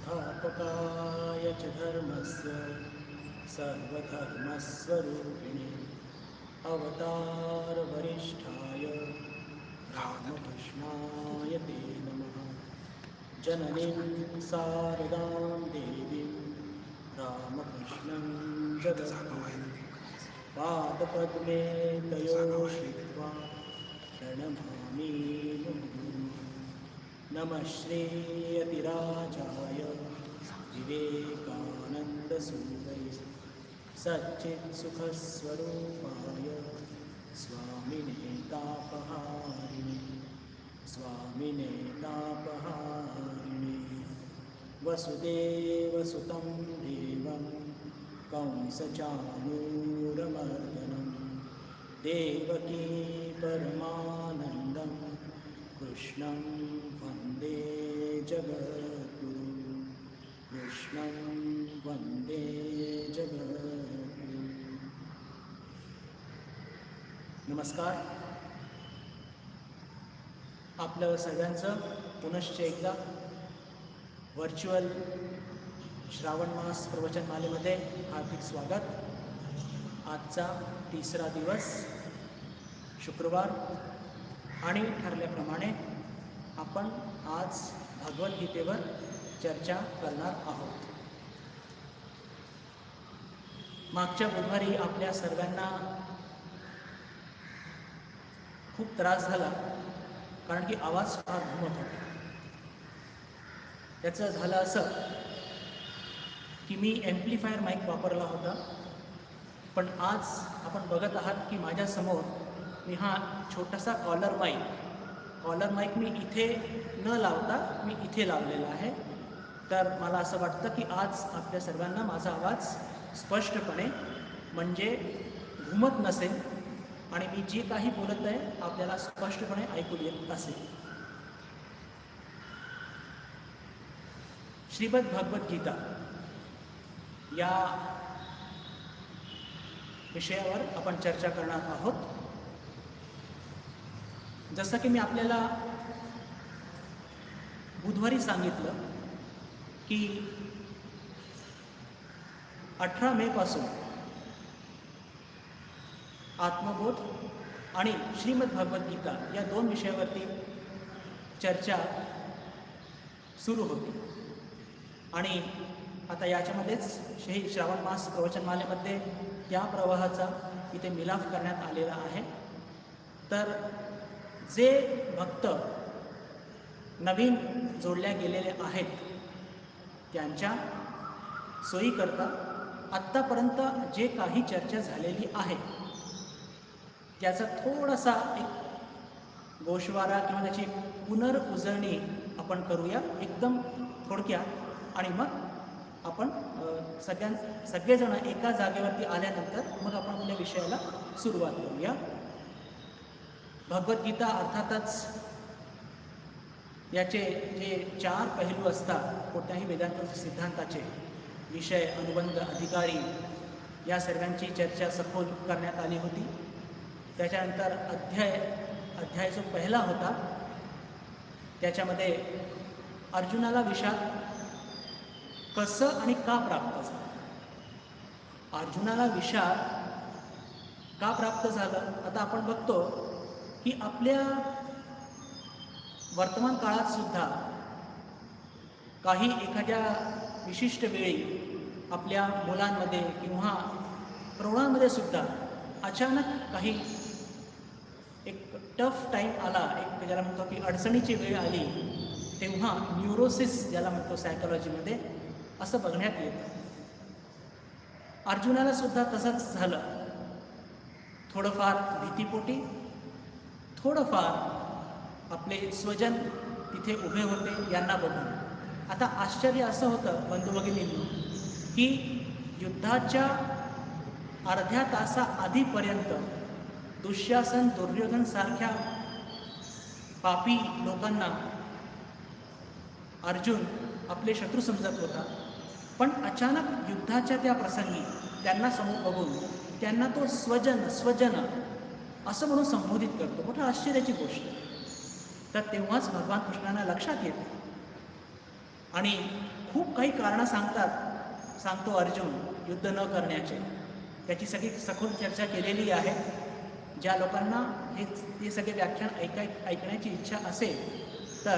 संस्थापकाय च धर्मस्य सर्वधर्मस्वरूपिणे अवतारवरिष्ठाय रामकृष्णाय ते नमः। जननीं शारदां देवीं रामकृष्णं जगद्गुरुं पादपद्मे तयो श्रीत्वा प्रणमामि मुहुर्मुहुः। नमः श्रीयतिराजाय विवेकानन्दसूरये सच्चित्सुखस्वरूपाय स्वामिने तापहारिणे वसुदेवसुतं देवं कंसचाणूरमर्दनं देवकी परमानन्दं कृष्णं वन्दे जगद्गुरुं नमस्कार. आपलं सर्वांचं पुनश्च एकदा व्हर्च्युअल श्रावण मास प्रवचनमालेमध्ये हार्दिक स्वागत. आजचा तिसरा दिवस शुक्रवार आणि ठरल्याप्रमाणे आपण आज भगवद्गीतेवर चर्चा करणार आहोत. मागच्या बुधवारी आपल्या सर्वांना खूप त्रास झाला, कारण की आवाज फार घुमत होता. त्याचं झालं असं की मी ॲम्प्लिफायर माईक वापरला होता, पण आज आपण बघत आहात की माझ्यासमोर मी हा छोटासा कॉलर माईक मी इथे न लावता मी इथे लावलेला आहे. तर मला असं वाटतं की आज आपल्या सर्वांना माझा आवाज स्पष्टपणे म्हणजे घुमत नसेल आणि मी जे काही बोलत आहे आपल्याला स्पष्टपणे ऐकू येत असेल. श्रीमद् भगवद्गीता या विषयावर आपण चर्चा करणार आहोत. जसं की मी आपल्याला बुधवारी सांगितलं की 18 मे पासून आत्मबोध आणि श्रीमद् भगवद्गीता या दोन विषयावरती चर्चा सुरू होती. आणि आता याच्यामध्येच श्रावण मास प्रवचनमालेमध्ये या प्रवाहाचा इथे मिलाफ करण्यात आलेला आहे. तर जे भक्त नवीन जोडल्या गेलेले आहेत त्यांच्या सोयीकरता आत्तापर्यंत जे काही चर्चा झालेली आहे त्याचा थोडासा एक गोषवारा किंवा त्याची पुनर्उजळणी आपण करूया एकदम थोडक्यात, आणि मग आपण सगळेजण एका जागेवरती आल्यानंतर मग आपण या विषयाला सुरुवात करूया. भगवद्गीता अर्थातच याचे जे 4 पैलू असतात कोणत्याही वेदांत सिद्धांताचे, विषय, अनुबंध, अधिकारी या सर्वांची चर्चा सखोल करण्यात आली होती. त्याच्यानंतर अध्याय जो पहिला होता त्याच्यामध्ये अर्जुनाला विषाद कसं आणि का प्राप्त झालं. अर्जुनाला विषाद का प्राप्त झालं आता आपण बघतो की आपल्या वर्तमान काळात सुद्धा काही एखाद्या विशिष्ट वेळी आपल्या मुलांमध्ये किंवा प्रौढांमध्ये सुद्धा अचानक काही एक टफ टाईम आला, एक ज्याला म्हणतो की अडचणीची वेळ आली, तेव्हा न्यूरोसिस ज्याला म्हणतो सायकोलॉजीमध्ये असं बघण्यात येतं. अर्जुनाला सुद्धा तसंच झालं. थोडंफार भीतीपोटी, थोडंफार आपले स्वजन तिथे उभे होते यांना बघून. आता आश्चर्य असं होतं बंधू भगिनींनो की युद्धाच्या अर्ध्या तासा आधीपर्यंत दुःशासन, दुर्योधन सारख्या पापी लोकांना अर्जुन आपले शत्रू समजत होता, पण अचानक युद्धाच्या त्या प्रसंगी त्यांना समोर बघून त्यांना तो स्वजन असं म्हणून संबोधित करतो. मोठं आश्चर्याची गोष्ट. तर तेव्हाच भगवान कृष्णांना लक्षात येते आणि खूप काही कारणं सांगतो अर्जुन युद्ध न करण्याचे. त्याची सगळी सखोल चर्चा केलेली आहे. ज्या लोकांना हे सगळे व्याख्यान ऐकण्याची इच्छा असेल तर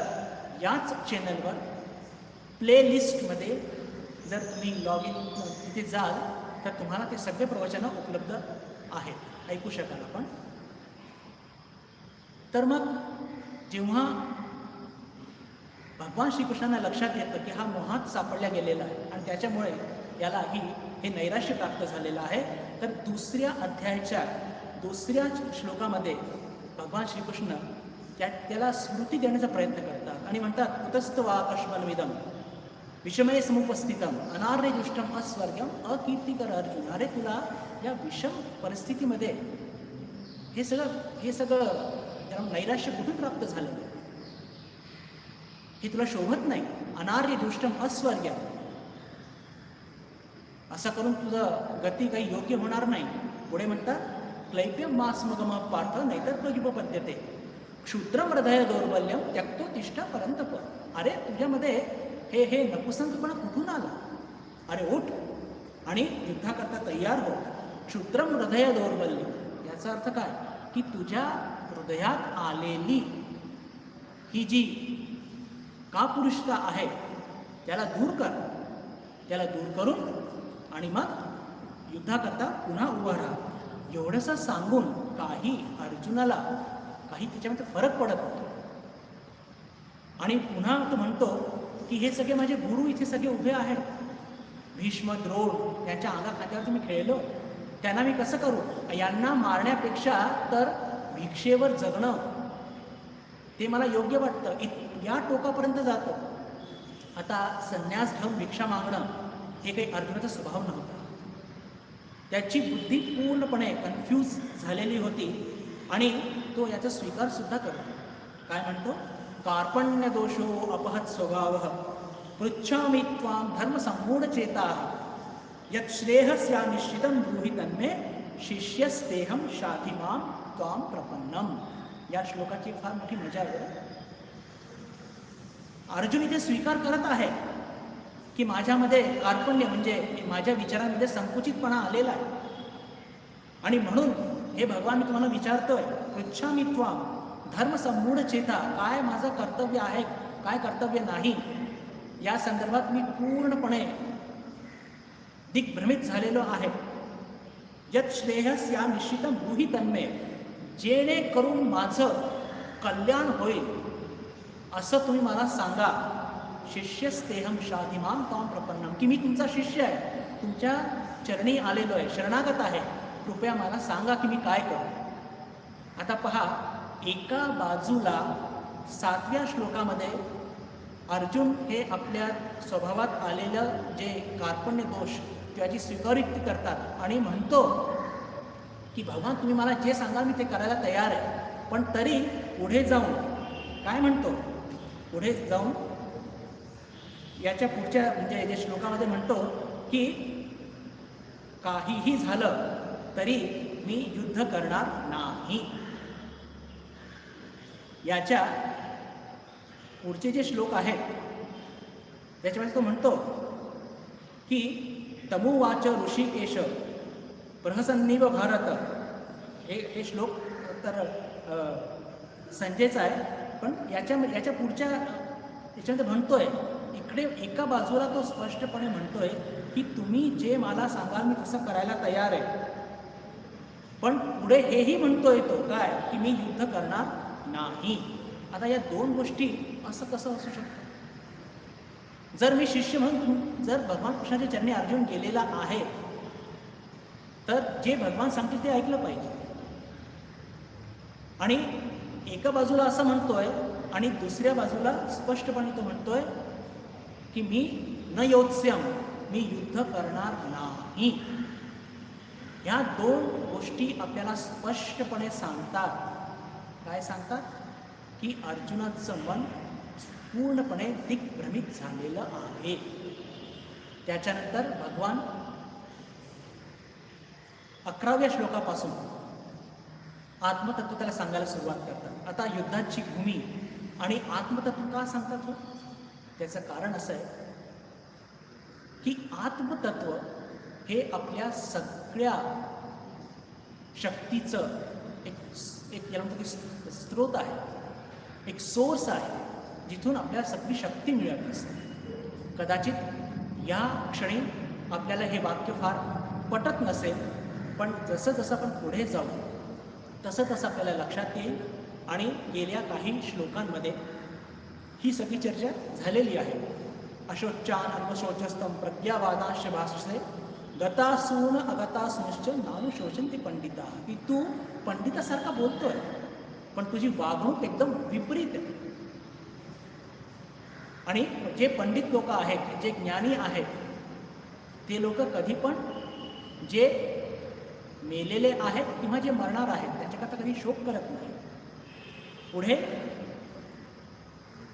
याच चॅनलवर प्लेलिस्टमध्ये जर तुम्ही लॉग इन तिथे जाल तर तुम्हाला ते सगळे प्रवचनं उपलब्ध आहेत, ऐकू शकाल आपण. तर मग जेव्हा भगवान श्रीकृष्णांना लक्षात येतं की हा मोहात सापडल्या गेलेला आहे आणि त्याच्यामुळे याला हे नैराश्य प्राप्त झालेलं आहे, तर दुसऱ्या अध्यायाच्या दुसऱ्या श्लोकामध्ये भगवान श्रीकृष्ण त्याला स्मृती देण्याचा प्रयत्न करतात आणि म्हणतात उतस्त वा कश्मलविदम विषमय समुपस्थितम अनार्यदुष्टम अस्वर्गम अकीर्तिकर अर्जुन. अरे तुला या विषम परिस्थितीमध्ये हे सगळं त्याला नैराश्य कुठून प्राप्त झालेलं आहे, हे तुला शोभत नाही. अनार्यदुष्टम अस्वर्गम, असं करून तुझं गती काही योग्य होणार नाही. पुढे म्हणतात क्लैप्यम मास्मगम पार्थ नाहीतर प्रयुपपद्यते क्षुद्रम हृदय दौर्बल्यम त्यक्तो तिष्ठा परंतप. अरे तुझ्यामध्ये हे नपुसंकपणा कुठून आला? अरे उठ आणि युद्धाकरता तयार हो. क्षुद्रम हृदय दौर्बल्य याचा अर्थ काय की तुझ्या हृदयात आलेली ही जी कापुरुषता आहे त्याला दूर कर, त्याला दूर करून आणि मग युद्धाकरता पुन्हा उभा राहा. एवढंसं सांगून काही अर्जुनाला काही त्याच्यामध्ये फरक पडत नाही. आणि पुन्हा तो म्हणतो की हे सगळे माझे गुरु इथे सगळे उभे आहेत, भीष्म द्रोण, त्यांच्या अंगाखांद्यावर मी खेळलो, त्यांना मी कसं करू? यांना मारण्यापेक्षा तर भिक्षेवर जगणं ते मला योग्य वाटतं. या टोकापर्यंत जातो. आता संन्यास घेऊन भिक्षा मागणं हे काही अर्जुनाचा स्वभाव नव्हता. त्याची बुद्धी पूर्णपणे कन्फ्यूज झालेली होती आणि तो याचा स्वीकार सुद्धा करतो. काय म्हणतो? कार्पण्य दोषो अपहत स्वभाव पृच्छामि त्वां धर्म संमूढ चेता यत् श्रेयस्या निश्चितं ब्रूहि तन्मे शिष्यस्तेहम शाधिमां त्वां प्रपन्नम. या श्लोकाची फार मोठी मजा आहे. अर्जुन इथे स्वीकार करत आहे की माझ्यामध्ये कार्पण्य म्हणजे माझ्या विचारांमध्ये संकुचितपणा आलेला आहे आणि म्हणून हे भगवान मी तुम्हाला विचारतोय पृच्छामि त्वां धर्म संमूढ चेता, काय माझं कर्तव्य आहे, काय कर्तव्य नाही, या संदर्भात मी पूर्णपणे दिग्भ्रमित झालेलो आहे. यत् श्रेयस या निश्चितं ब्रूहि तन्मे, जेणेकरून माझं कल्याण होईल असं तुम्ही मला सांगा. शिष्यस्तेहम शाधिमां त्वां प्रपन्नम, की मी तुमचा शिष्य आहे, तुमच्या चरणी आलेलो आहे, शरणागत आहे, कृपया मला सांगा की मी काय करू. आता पहा, एका बाजूला 7व्या श्लोकामध्ये अर्जुन हे आपल्या स्वभावात आलेलं जे कार्पण्य दोष त्याची स्वीकारोक्ती करतात आणि म्हणतो की भगवान तुम्ही मला जे सांगाल मी ते करायला तयार आहे. पण तरी पुढे जाऊन काय म्हणतो? पुढे जाऊन याच्या पुढच्या म्हणजे या श्लोकामध्ये म्हणतो की काहीही झालं तरी मी युद्ध करणार नाही. याच्या पुढचे जे श्लोक आहेत त्याच्यामध्ये तो म्हणतो की तमुवाच ऋषिकेश प्रहसन्नीव भारत. हे श्लोक तर संजयचा आहे, पण याच्या पुढच्या याच्यामध्ये म्हणतोय इकडे एका बाजूला तो स्पष्टपणे म्हणतोय की तुम्ही जे मला सांगाल मी तसं करायला तयार आहे, पण पुढे हेही म्हणतोय तो काय की मी युद्ध करणार नाही. आता या दोन गोष्टी असं कसं असू शकतं? जर मी शिष्य म्हणून जर भगवान कृष्णाच्या चरणी अर्जुन गेलेला आहे तर जे भगवान सांगतील ते ऐकलं पाहिजे. आणि एका बाजूला असं म्हणतोय आणि दुसऱ्या बाजूला स्पष्टपणे तो म्हणतोय की मी न योत्स्यम, मी युद्ध करणार नाही. ह्या दोन गोष्टी आपल्याला स्पष्टपणे सांगतात. काय सांगतात? की अर्जुनाचं मन पूर्णपणे दिग्भ्रमित झालेलं आहे. त्याच्यानंतर भगवान 11व्या श्लोकापासून आत्मतत्व त्याला सांगायला सुरुवात करतात. आता युद्धाची भूमी आणि आत्मतत्व का सांगतात हो? त्याचं कारण असं आहे की आत्मतत्व हे आपल्या सगळ्या शक्तीचं एक एक याला म्हणतो की स्रोत आहे, एक सोर्स आहे, जिथून आपल्याला सगळी शक्ती मिळत असते. कदाचित या क्षणी आपल्याला हे वाक्य फार पटत नसेल, पण जसं जसं आपण पुढे जाऊ तसं तसं आपल्याला लक्षात येईल. आणि गेल्या काही श्लोकांमध्ये ही सगळी चर्चा झालेली आहे. अशोचान अन्वशोचस्तम प्रज्ञावादांश भाषसे गतासून अगतासूनश्च नानुशोचन्ति पंडिता. की तू पंडितासारखा बोलतोय, पण तुझी वागणूक एकदम विपरीत आहे. आणि जे पंडित लोक आहेत, जे ज्ञानी आहेत, ते लोक कधी पण जे मेलेले आहेत किंवा जे मरणार आहेत त्याच्याकरता कधी शोक करत नाही. पुढे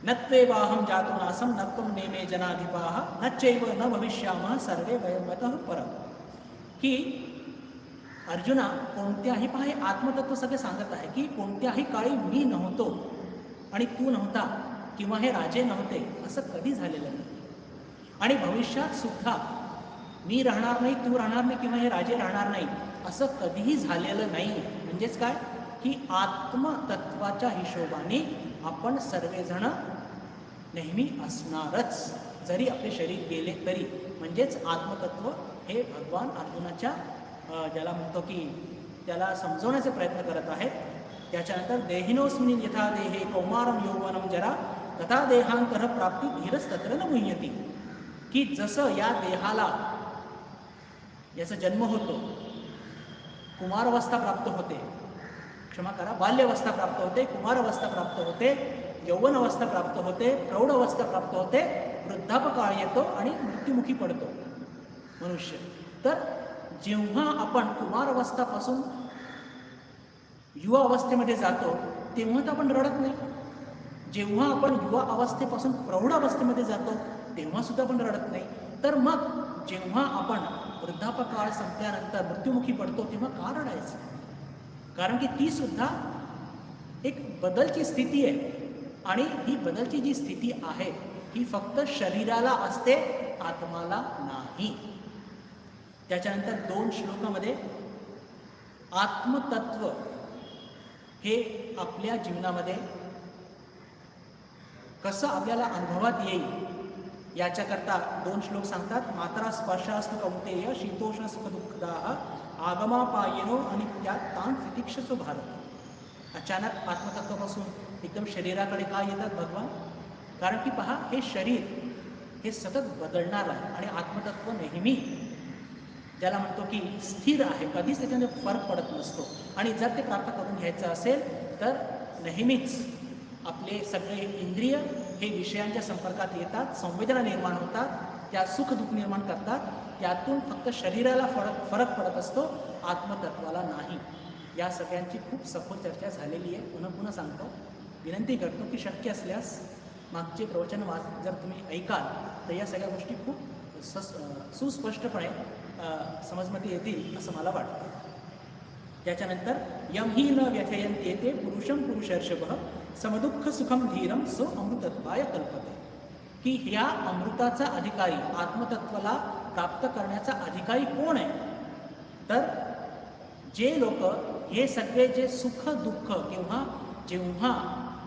नत्वेवाहम जातो नासम नत्वम नेमे जनाधिपाः नच्चैव न भविष्यामः सर्वे वयमतः परम. की अर्जुना, कोणत्याही पहा, हे आत्मतत्व सगळे सांगत आहे की कोणत्याही काळी मी नव्हतो आणि तू नव्हता किंवा हे राजे नव्हते असं कधी झालेलं नाही. आणि भविष्यात सुद्धा मी राहणार नाही, तू राहणार नाही किंवा हे राजे राहणार नाही असं कधीही झालेलं नाही. म्हणजेच काय की आत्मतत्वाच्या हिशोबाने आपण सर्वजण नेहमी असणारच, जरी आपले शरीर गेले तरी. म्हणजेच आत्मतत्व हे भगवान अर्जुनाच्या ज्याला म्हणतो की त्याला समजवण्याचे प्रयत्न करत आहेत. त्याच्यानंतर देहिनोस्मिन् यथा देहे कौमारम यौवनम जरा तथा देहांतर प्राप्ती धीरच तत्र न मुह्यती. की जसं या देहाला याचा जन्म होतो, कुमारावस्था प्राप्त होते, क्षमा करा, बाल्यावस्था प्राप्त होते, कुमारावस्था प्राप्त होते, यौवन अवस्था प्राप्त होते, प्रौढ अवस्था प्राप्त होते, वृद्धापकाळ येतो आणि मृत्युमुखी पडतो मनुष्य. तर जेव्हा आपण कुमारावस्थापासून युवा अवस्थेमध्ये जातो तेव्हा तर आपण रडत नाही. जेव्हा आपण युवा अवस्थेपासून प्रौढ अवस्थेमध्ये जातो तेव्हा सुद्धा आपण रडत नाही. तर मग जेव्हा आपण वृद्धापकाळ संपल्यानंतर मृत्युमुखी पडतो तेव्हा का रडायचं? कारण की ती सुद्धा एक बदलची स्थिती आहे. आणि ही बदलची जी स्थिती आहे ही फक्त शरीराला असते, आत्माला नाही. त्याच्यानंतर 2 श्लोकामध्ये आत्मतत्व हे आपल्या जीवनामध्ये कसं आपल्याला अनुभवात येईल याच्याकरता 2 श्लोक सांगतात. मात्रा स्पर्शास्तु कौंतेय शीतोष्ण सुखदुःखदाः आगमापायनो आणि त्यात तान प्रतीक्षसो भारत. अचानक आत्मतत्वापासून एकदम शरीराकडे का येतात भगवान? कारण की पहा, हे शरीर हे सतत बदलणार आहे आणि आत्मतत्व नेहमी ज्याला म्हणतो की स्थिर आहे, कधीच त्याच्यामध्ये फरक पडत नसतो. आणि जर ते प्राप्त करून घ्यायचं असेल तर नेहमीच आपले सगळे इंद्रिय हे विषयांच्या संपर्कात येतात, संवेदना निर्माण होतात, त्या सुखदुःख निर्माण करतात. त्यातून फक्त शरीराला फरक पडत असतो, आत्मतत्वाला नाही. या सगळ्यांची खूप सखोल चर्चा झालेली आहे. पुन्हा पुन्हा सांगतो, विनंती करतो की शक्य असल्यास मागचे प्रवचन जर तुम्ही ऐकाल तर या सगळ्या गोष्टी खूप सुस्पष्टपणे समजमध्ये येतील असं मला वाटतं. त्याच्यानंतर यम ही न व्यथयन्ते ते पुरुषम पुरुषर्षभः समदुःख सुखम धीरम सो अमृतत्वाय कल्पते. की ह्या अमृताचा अधिकारी, आत्मतत्वाला प्राप्त करण्याचा अधिकारी कोण आहे? तर जे लोक हे सगळे जे सुख दुःख किंवा जेव्हा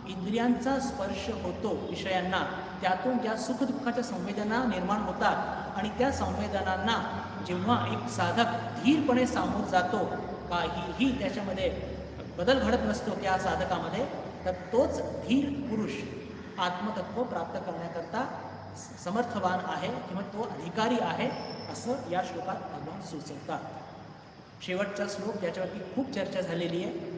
इंद्रियांचा स्पर्श होतो विषयांना, त्यातून ज्या सुखदुःखाच्या संवेदना निर्माण होतात आणि त्या संवेदनांना जेव्हा एक साधक धीरपणे सामोर जातो, काहीही त्याच्यामध्ये बदल घडत नसतो त्या साधकामध्ये, तर तोच धीर पुरुष आत्मतत्व प्राप्त करण्याकरता समर्थवान आहे किंवा तो अधिकारी आहे असं या श्लोकात भगवान सुचवतात. शेवटचा श्लोक ज्याच्यावरती खूप चर्चा झालेली आहे.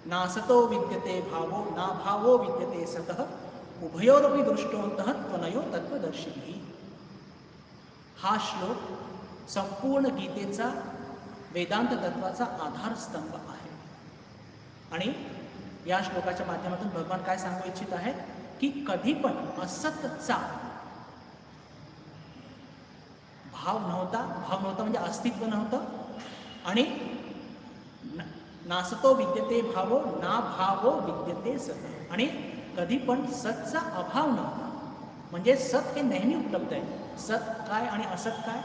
नासतो विद्यते भावो ना भावो विद्यते सतः उभयोरपि दृष्टोंतः त्वनयो तत्वदर्शिभिः. हा श्लोक संपूर्ण गीतेचा वेदांत तत्वाचा आधारस्तंभ आहे. आणि या श्लोकाच्या माध्यमातून भगवान काय सांगू इच्छित आहेत की कधी पण असतचा भाव नव्हता म्हणजे अस्तित्व नव्हतं. आणि नासतो विद्यते भावो ना भावो विद्यते सत. आणि कधी पण सतचा अभाव नव्हता. म्हणजे सत हे नेहमी उपलब्ध आहे. सत काय आणि असत काय?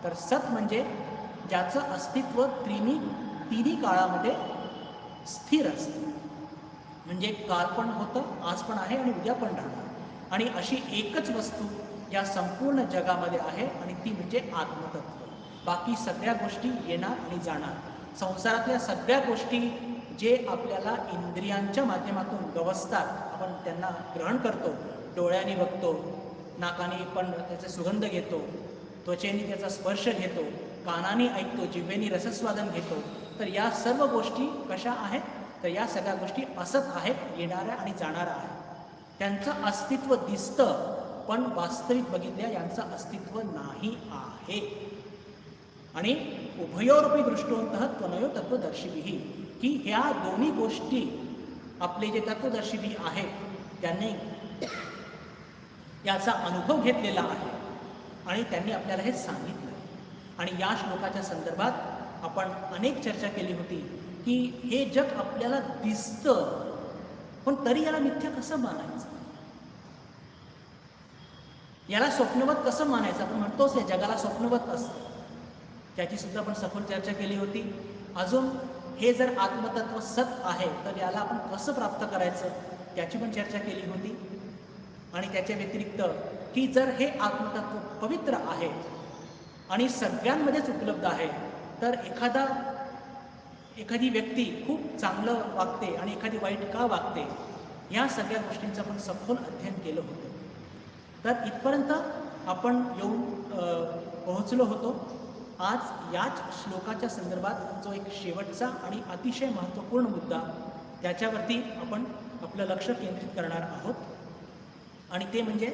तर सत म्हणजे ज्याचं अस्तित्व तिन्ही काळामध्ये स्थिर असतं. म्हणजे काल पण होतं, आज पण आहे आणि उद्या पण राहणार. आणि अशी एकच वस्तू या संपूर्ण जगामध्ये आहे आणि ती म्हणजे आत्मतत्व. बाकी सगळ्या गोष्टी येणार आणि जाणार. संसारातल्या सगळ्या गोष्टी जे आपल्याला इंद्रियांच्या माध्यमातून गवसतात, आपण त्यांना ग्रहण करतो, डोळ्यांनी बघतो, नाकाने पण त्याचा सुगंध घेतो, त्वचेने त्याचा स्पर्श घेतो, कानाने ऐकतो, जिभेने रसस्वादन घेतो. तर या सर्व गोष्टी कशा आहेत? तर या सगळ्या गोष्टी असत आहेत, येणाऱ्या आणि जाणाऱ्या आहेत. त्यांचं अस्तित्व दिसतं, पण वास्तविक बघितल्या यांचं अस्तित्व नाही आहे. आणि उभयोरपी दृष्टोंतः त्वनयो तत्वदर्शिभिः, की ह्या दोन्ही गोष्टी आपले जे तत्वदर्शिभी आहेत त्यांनी याचा अनुभव घेतलेला आहे आणि त्यांनी आपल्याला हे सांगितलं. आणि या श्लोकाच्या संदर्भात आपण अनेक चर्चा केली होती की हे जग आपल्याला दिसतं, पण तरी याला मिथ्या कसं मानायचं, याला स्वप्नवत कसं मानायचं. आपण म्हणतोच हे जगाला स्वप्नवत असतं, त्याची सुद्धा आपण सखोल चर्चा केली होती. अजून हे जर आत्मतत्व सत आहे तर याला आपण कसं प्राप्त करायचं त्याची पण चर्चा केली होती. आणि त्याच्या व्यतिरिक्त की जर हे आत्मतत्व पवित्र आहे आणि सगळ्यांमध्येच उपलब्ध आहे, तर एखादी व्यक्ती खूप चांगलं वागते आणि एखादी वाईट का वागते, या सगळ्या गोष्टींचं आपण सखोल अध्ययन केलं होतं. तर इथपर्यंत आपण येऊन पोहोचलो होतो. आज याच श्लोकाच्या संदर्भात जो एक शेवटचा आणि अतिशय महत्त्वपूर्ण मुद्दा, त्याच्यावरती आपण आपलं लक्ष केंद्रित करणार आहोत. आणि ते म्हणजे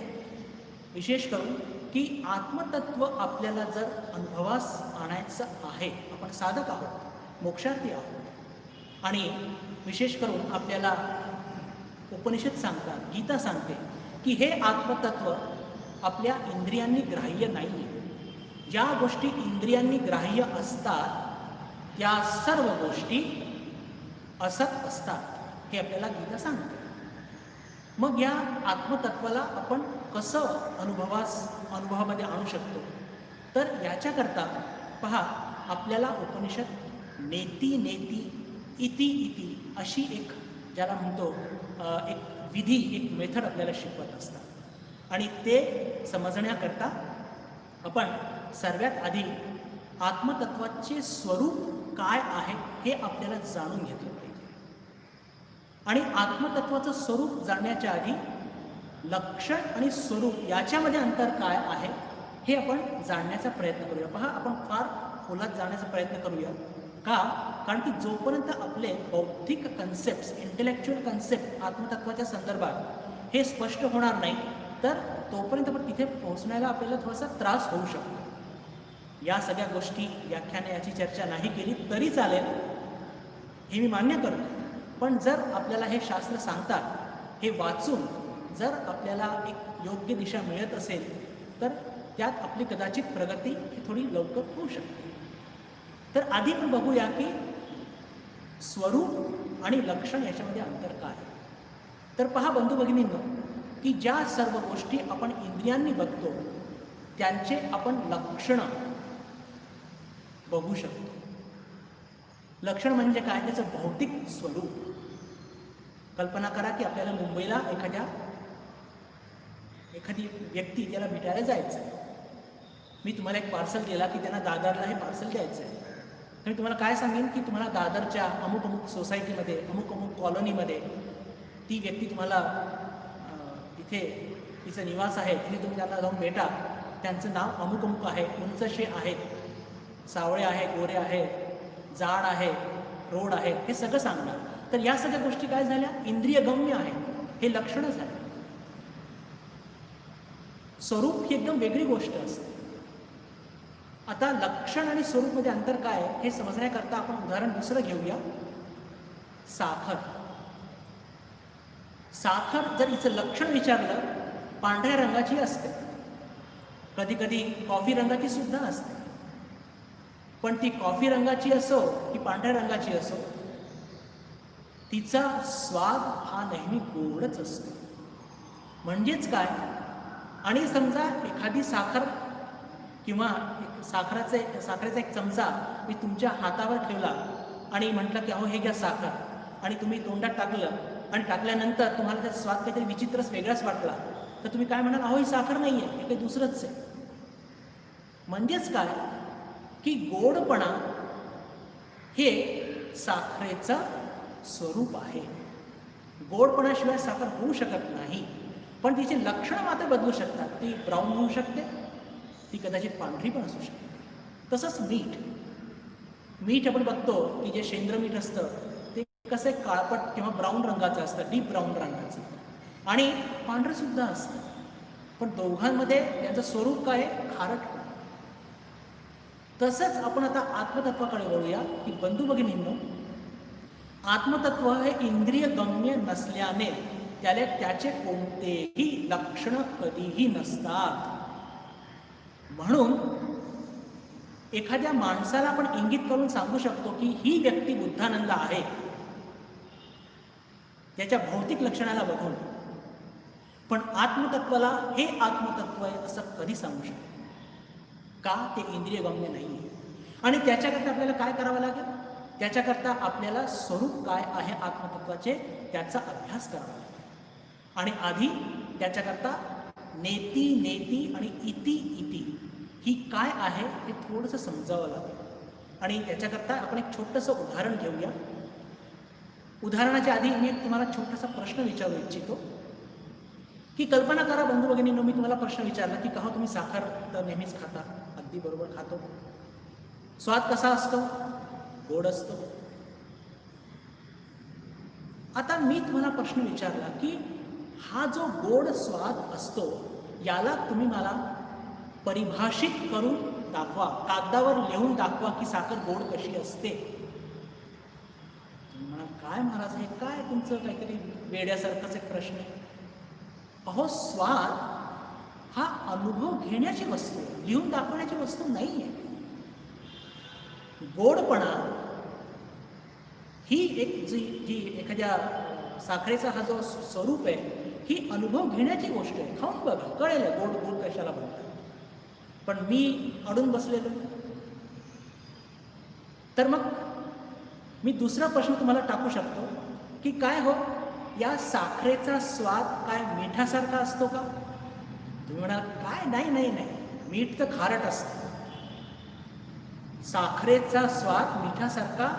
विशेष करून की आत्मतत्व आपल्याला जर अनुभवास आणायचं आहे, आपण साधक आहोत, मोक्षार्थी आहोत, आणि विशेष करून आपल्याला उपनिषद सांगतात, गीता सांगते की हे आत्मतत्व आपल्या इंद्रियांनी ग्राह्य नाही आहे. ज्या गोष्टी इंद्रियांनी ग्राह्य असतात त्या सर्व गोष्टी असत असतात, हे आपल्याला गीता सांगते. मग या आत्मतत्वाला आपण कसं अनुभवामध्ये आणू शकतो? तर याच्याकरता पहा, आपल्याला उपनिषद नेती नेती इति इति अशी एक, ज्याला म्हणतो एक विधी, एक मेथड आपल्याला शिकवत असतात. आणि ते समजण्याकरता आपण सर्वात आधी आत्मतत्वाचे स्वरूप काय आहे हे आपल्याला जाणून घेतलं पाहिजे. आणि आत्मतत्वाचं स्वरूप जाणण्याच्या आधी लक्षण आणि स्वरूप याच्यामध्ये अंतर काय आहे हे आपण जाणण्याचा प्रयत्न करूया. पहा, आपण फार खोलात जाण्याचा प्रयत्न करूया. का? कारण की जोपर्यंत आपले बौद्धिक कन्सेप्ट, इंटेलेक्च्युअल कन्सेप्ट आत्मतत्वाच्या संदर्भात हे स्पष्ट होणार नाही, तर तोपर्यंत पण तिथे पोहोचण्याला आपल्याला थोडासा त्रास होऊ शकतो. या सगळ्या गोष्टी व्याख्याने याची चर्चा नाही केली तरी चालेल, हे मी मान्य करतो. पण जर आपल्याला हे शास्त्र सांगतात, हे वाचून जर आपल्याला एक योग्य दिशा मिळत असेल, तर त्यात आपली कदाचित प्रगती ही थोडी लवकर होऊ शकते. तर आधी आपण बघूया की स्वरूप आणि लक्षण याच्यामध्ये अंतर काय. तर पहा बंधू भगिनींनो, की ज्या सर्व गोष्टी आपण इंद्रियांनी बघतो त्यांचे आपण लक्षणं बघू शकतो. लक्षण म्हणजे काय? त्याचं भौतिक स्वरूप. कल्पना करा की आपल्याला मुंबईला एखादी व्यक्ती त्याला भेटायला जायचं आहे. मी तुम्हाला एक पार्सल दिला की त्यांना दादरला हे पार्सल द्यायचं आहे. तर मी तुम्हाला काय सांगेन की तुम्हाला दादरच्या अमुक अमुक सोसायटीमध्ये, अमुक अमुक कॉलनीमध्ये ती व्यक्ती तुम्हाला इथे तिचं निवास आहे, तिथे तुम्ही त्यांना जाऊन भेटा. त्यांचं नाव अमुक अमुक आहे, उंचशे आहेत, सावळे आहे, गोरे आहे, जाड आहे, रोड आहे, हे सगळं सांगणार. तर या सगळ्या गोष्टी काय झाल्या? इंद्रियगम्य आहेत, हे लक्षणं झाले. स्वरूप ही एकदम वेगळी गोष्ट असते. आता लक्षण आणि स्वरूपमध्ये अंतर काय हे समजण्याकरता आपण उदाहरण दुसरं घेऊया. साखर. साखर जर हिचं लक्षण विचारलं, पांढऱ्या रंगाची असते, कधी कधी कॉफी रंगाची सुद्धा असते. पण ती कॉफी रंगाची असो की पांढऱ्या रंगाची असो, तिचा स्वाद हा नेहमी गोडच असतो. म्हणजेच काय? आणि समजा एखादी साखर किंवा साखरेचा एक चमचा मी तुमच्या हातावर ठेवला आणि म्हटलं की अहो हे घ्या साखर, आणि तुम्ही तोंडात टाकलं आणि टाकल्यानंतर तुम्हाला त्याचा स्वाद काहीतरी विचित्रच वेगळाच वाटला, तर तुम्ही काय म्हणाल, अहो ही साखर नाही आहे, हे काही दुसरंच आहे. म्हणजेच काय की गोडपणा हे साखरेचं स्वरूप आहे. गोडपणाशिवाय साखर होऊ शकत नाही, पण तिची लक्षणं मात्र बदलू शकतात. ती ब्राऊन होऊ शकते, ती कदाचित पांढरी पण असू शकते. तसंच मीठ आपण बघतो की जे शेंद्र मीठ असतं ते कसं काळपट किंवा ब्राऊन रंगाचं असतं, डीप ब्राऊन रंगाचं, आणि पांढरंसुद्धा असतं. पण दोघांमध्ये त्यांचं स्वरूप काय आहे, खारट. तसंच आपण आता आत्मतत्वाकडे वळूया की बंधू भगिनींनो, आत्मतत्व हे इंद्रिय गम्य नसल्याने त्याचे कोणतेही लक्षणं कधीही नसतात. म्हणून एखाद्या माणसाला आपण इंगित करून सांगू शकतो की ही व्यक्ती बुद्धानंद आहे त्याच्या भौतिक लक्षणाला बघून, पण आत्मतत्वाला हे आत्मतत्व आहे असं कधी सांगू शकतो का? ते इंद्रिय गम्य नाही आहे. आणि त्याच्याकरता आपल्याला काय करावं लागेल? त्याच्याकरता आपल्याला स्वरूप काय आहे आत्मतत्वाचे त्याचा अभ्यास करावा लागेल. आणि आधी त्याच्याकरता नेती आणि इति ही काय आहे हे थोडंसं समजावं लागेल. आणि त्याच्याकरता आपण एक छोटंसं उदाहरण घेऊया. उदाहरणाच्या आधी मी तुम्हाला छोटासा प्रश्न विचारू इच्छितो की कल्पना करा बंधू भगिनींनो, मी तुम्हाला प्रश्न विचारला की का तुम्ही साखर तर नेहमीच खाता, अगदी बरोबर खातो, स्वाद कसा असतो? गोड असतो. आता मी तुम्हाला प्रश्न विचारला की हा जो गोड स्वाद असतो याला तुम्ही मला परिभाषित करून दाखवा, कागदावर लिहून दाखवा की साखर गोड कशी असते. तुम्ही म्हणा, काय महाराज हे काय तुमचं काहीतरी वेड्यासारखाच एक प्रश्न आहे. अहो, स्वाद हा अनुभव घेण्याची वस्तू आहे, लिहून दाखवण्याची वस्तू नाही आहे. गोडपणा ही एक जी एखाद्या साखरेचा हा जो स्वरूप आहे ही अनुभव घेण्याची गोष्ट आहे. खाऊन बघा, कळेल गोड गोड कशाला म्हणतात. पण मी अडून बसलेलो, तर मग मी दुसरा प्रश्न तुम्हाला टाकू शकतो की काय हो, या साखरेचा स्वाद काय मिठासारखा असतो का? तुम्ही म्हणाल काय, नाही, मीठ तर खारट असतं, साखरेचा स्वाद मिठासारखा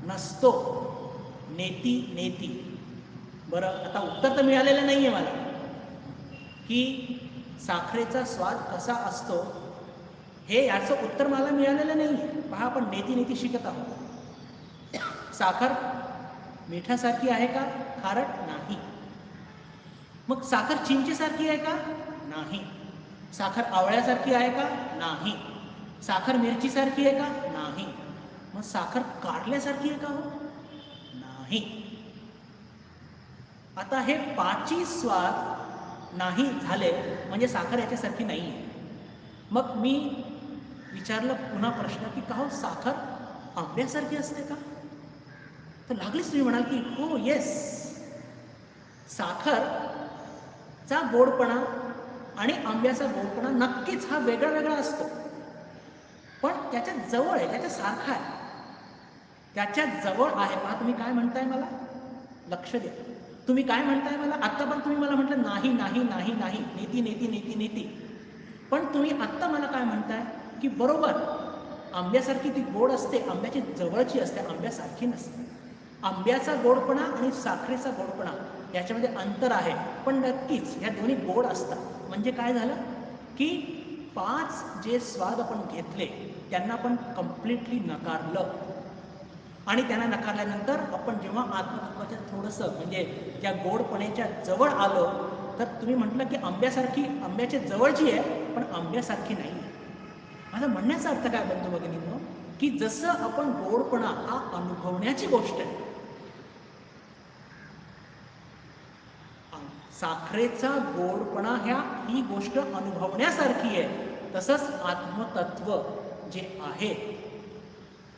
नसतो. नेती. बरं, आता उत्तर तर मिळालेलं नाही आहे मला की साखरेचा स्वाद कसा असतो, हे याचं उत्तर मला मिळालेलं नाही आहे. पहा, आपण नेती शिकत आहोत. साखर मिठासारखी आहे का? खारट नाही. मग साखर चिंचेसारखी आहे का? नाही. साखर आवळ्यासारखी आहे का? नाही. साखर मिरचीसारखी आहे का? नाही. मग साखर कारल्यासारखी आहे का? हो, नाही. आता हे पाची स्वाद नाही झाले म्हणजे साखर याच्यासारखी नाही आहे. मग मी विचारलं पुन्हा प्रश्न की का हो, साखर आंब्यासारखी असते का? तर लागलीच तुम्ही म्हणाल की हो, येस, साखरचा गोडपणा आणि आंब्याचा गोडपणा नक्कीच हा वेगळा असतो, पण त्याच्या जवळ आहे, त्याच्या सारखा आहे, त्याच्या जवळ आहे. पहा, तुम्ही काय म्हणताय मला? लक्ष द्या, तुम्ही काय म्हणताय मला? आत्ता पण तुम्ही मला म्हटलं नाही, नेती. पण तुम्ही आत्ता मला काय म्हणताय की बरोबर, आंब्यासारखी ती गोड असते, आंब्याची जवळची असते, आंब्यासारखी नसते. आंब्याचा गोडपणा आणि साखरेचा गोडपणा याच्यामध्ये अंतर आहे, पण नक्कीच ह्या दोन्ही गोड असतात. म्हणजे काय झालं की 5 जे स्वाद आपण घेतले त्यांना आपण कम्प्लिटली नकारलं, आणि त्यांना नकारल्यानंतर आपण जेव्हा आत्मतत्वाच्या थोडंसं म्हणजे त्या गोडपणेच्या जवळ आलो तर तुम्ही म्हटलं की आंब्याच्या जवळची आहे पण आंब्यासारखी नाही. माझा म्हणण्याचा अर्थ काय बंधू भगिनींनो, की जसं आपण गोडपणा हा अनुभवण्याची गोष्ट आहे, साखरेचा गोडपणा ही गोष्ट अनुभवण्यासारखी आहे, तसंच आत्मतत्व जे आहे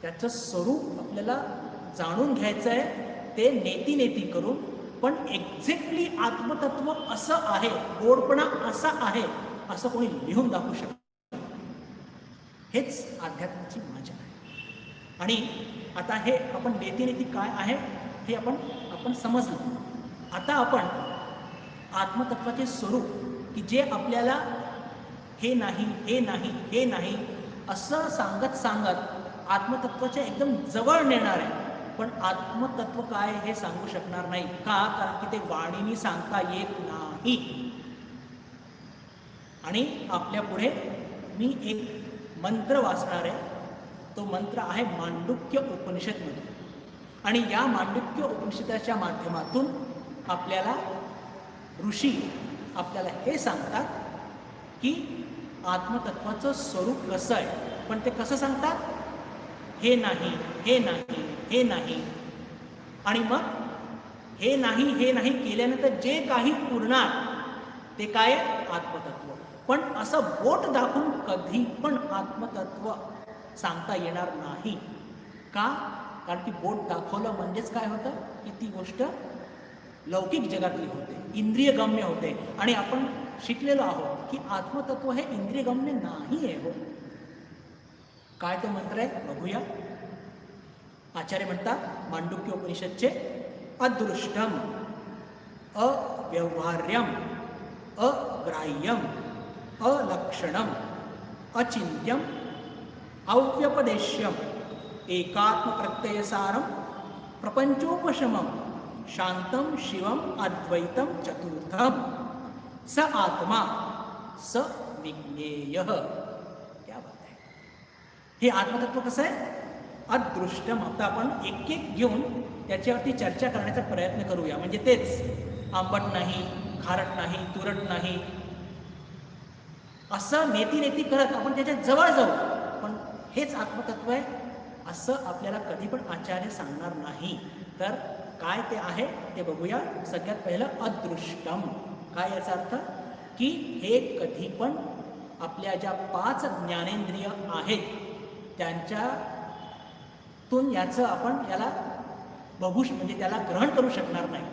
त्याचं स्वरूप आपल्याला जाणून घ्यायचं आहे. ते नेती करून पण एक्झॅक्टली आत्मतत्व असं आहे, गोडपणा असा आहे असं कोणी लिहून दाखवू शकत. हेच अध्यात्माची मजा आहे. आणि आता हे आपण नीती काय आहे हे आपण समजलं. आता आपण आत्मतत्वाचे स्वरूप की जे आपल्याला हे नाही हे नाही हे नाही असं सांगत सांगत आत्मतत्वाच्या एकदम जवळ नेणार आहे. पण आत्मतत्व काय हे सांगू शकणार नाही. का? कारण की ते वाणीने सांगता येत नाही. आणि आपल्या पुढे मी एक मंत्र वाचणार आहे. तो मंत्र आहे मांडुक्य उपनिषदमधून. आणि या मांडुक्य उपनिषदाच्या माध्यमातून आपल्याला ऋषी आपल्याला हे सांगतात की आत्मतत्वाचं स्वरूप कसं आहे. पण ते कसं सांगतात? हे नाही हे नाही हे नाही. आणि मग हे नाही केल्यानंतर जे काही उरणार ते काय? आत्मतत्व. पण असं बोट दाखवून कधी पण आत्मतत्व सांगता येणार नाही. का? कारण की बोट दाखवलं म्हणजेच काय होतं की ती गोष्ट लौकिक जगातली होते, इंद्रियगम्य होते. आणि आपण शिकलेलो आहोत की आत्मतत्व हे इंद्रियगम्य नाही आहे. हो, काय तो मंत्र आहे बघूया. आचार्य म्हणतात मांडुक्य उपनिषदचे, अदृष्टम अव्यवहार्यम अग्राह्यम अलक्षणम अचिंत्यम अव्यपदेश्यम एकात्म प्रत्ययसारम प्रपंचोपशमम शांतम शिवम अद्वैतम चतुर्थम स आत्मा स विज्ञेय. क्या बात आहे. हे आत्मतत्व कसं आहे? अदृष्टम. आता आपण एक एक घेऊन त्याच्यावरती चर्चा करण्याचा प्रयत्न करूया. म्हणजे तेच आंबट नाही, खारट नाही, तुरट नाही असं नेती करत आपण त्याच्या जवळ जाऊ. पण हेच आत्मतत्व आहे असं आपल्याला कधी पण आचार्य सांगणार नाही. तर काय ते आहे ते बघूया. सगळ्यात पहिलं अदृष्टम. काय याचा अर्थ? की हे कधी पण आपल्या ज्या 5 ज्ञानेंद्रिय आहेत त्यांच्यातून याचं आपण याला बघू म्हणजे त्याला ग्रहण करू शकणार नाही.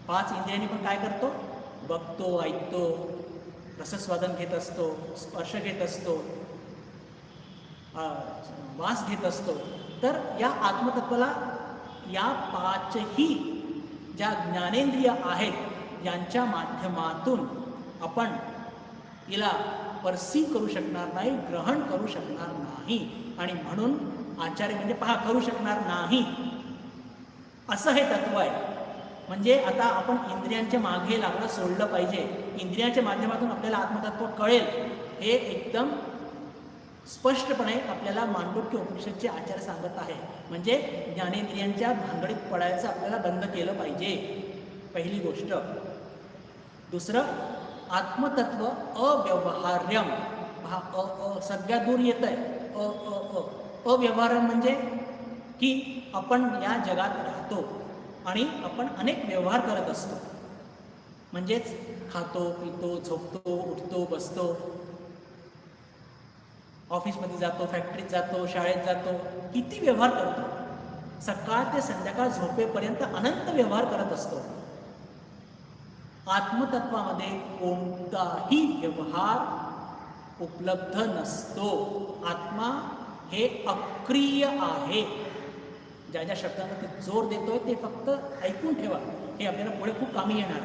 5 इंद्रियांनी पण काय करतो? बघतो, ऐकतो, रसस्वादन घेत असतो, स्पर्श घेत असतो, वास घेत असतो. तर या आत्मतत्वाला या 5ही ज्या ज्ञानेंद्रिय आहेत यांच्या माध्यमातून आपण हिला परसीव करू शकणार नाही, ग्रहण करू शकणार नाही. आणि म्हणून आचार्य म्हणजे पहा, करू शकणार नाही असं हे तत्व आहे. म्हणजे आता आपण इंद्रियांच्या मागे लागणं सोडलं पाहिजे. इंद्रियांच्या माध्यमातून आपल्याला आत्मतत्व कळेल हे एकदम स्पष्टपणे आपल्याला मांडुक्य उपनिषदचे आचार्य सांगत आहे. म्हणजे ज्ञानेंद्रियांच्या भानगडीत पडायचं आपल्याला बंद केलं पाहिजे, पहिली गोष्ट. दुसरं, आत्मतत्व अव्यवहार्यम. हा सगळ्या दूर येत आहे. अव्यवहार्यम म्हणजे की आपण या जगात राहतो आणि आपण अनेक व्यवहार करत असतो. म्हणजेच खातो, पितो, झोपतो, उठतो, बसतो, ऑफिसमध्ये जातो, फॅक्टरीत जातो, शाळेत जातो, किती व्यवहार करतो. सकाळ ते संध्याकाळ झोपेपर्यंत अनंत व्यवहार करत असतो. आत्मतत्वामध्ये कोणताही व्यवहार उपलब्ध नसतो. आत्मा हे अक्रिय आहे. ज्या ज्या शब्दांना ते जोर देतोय ते फक्त ऐकून ठेवा, हे आपल्याला पुढे खूप कामी येणार.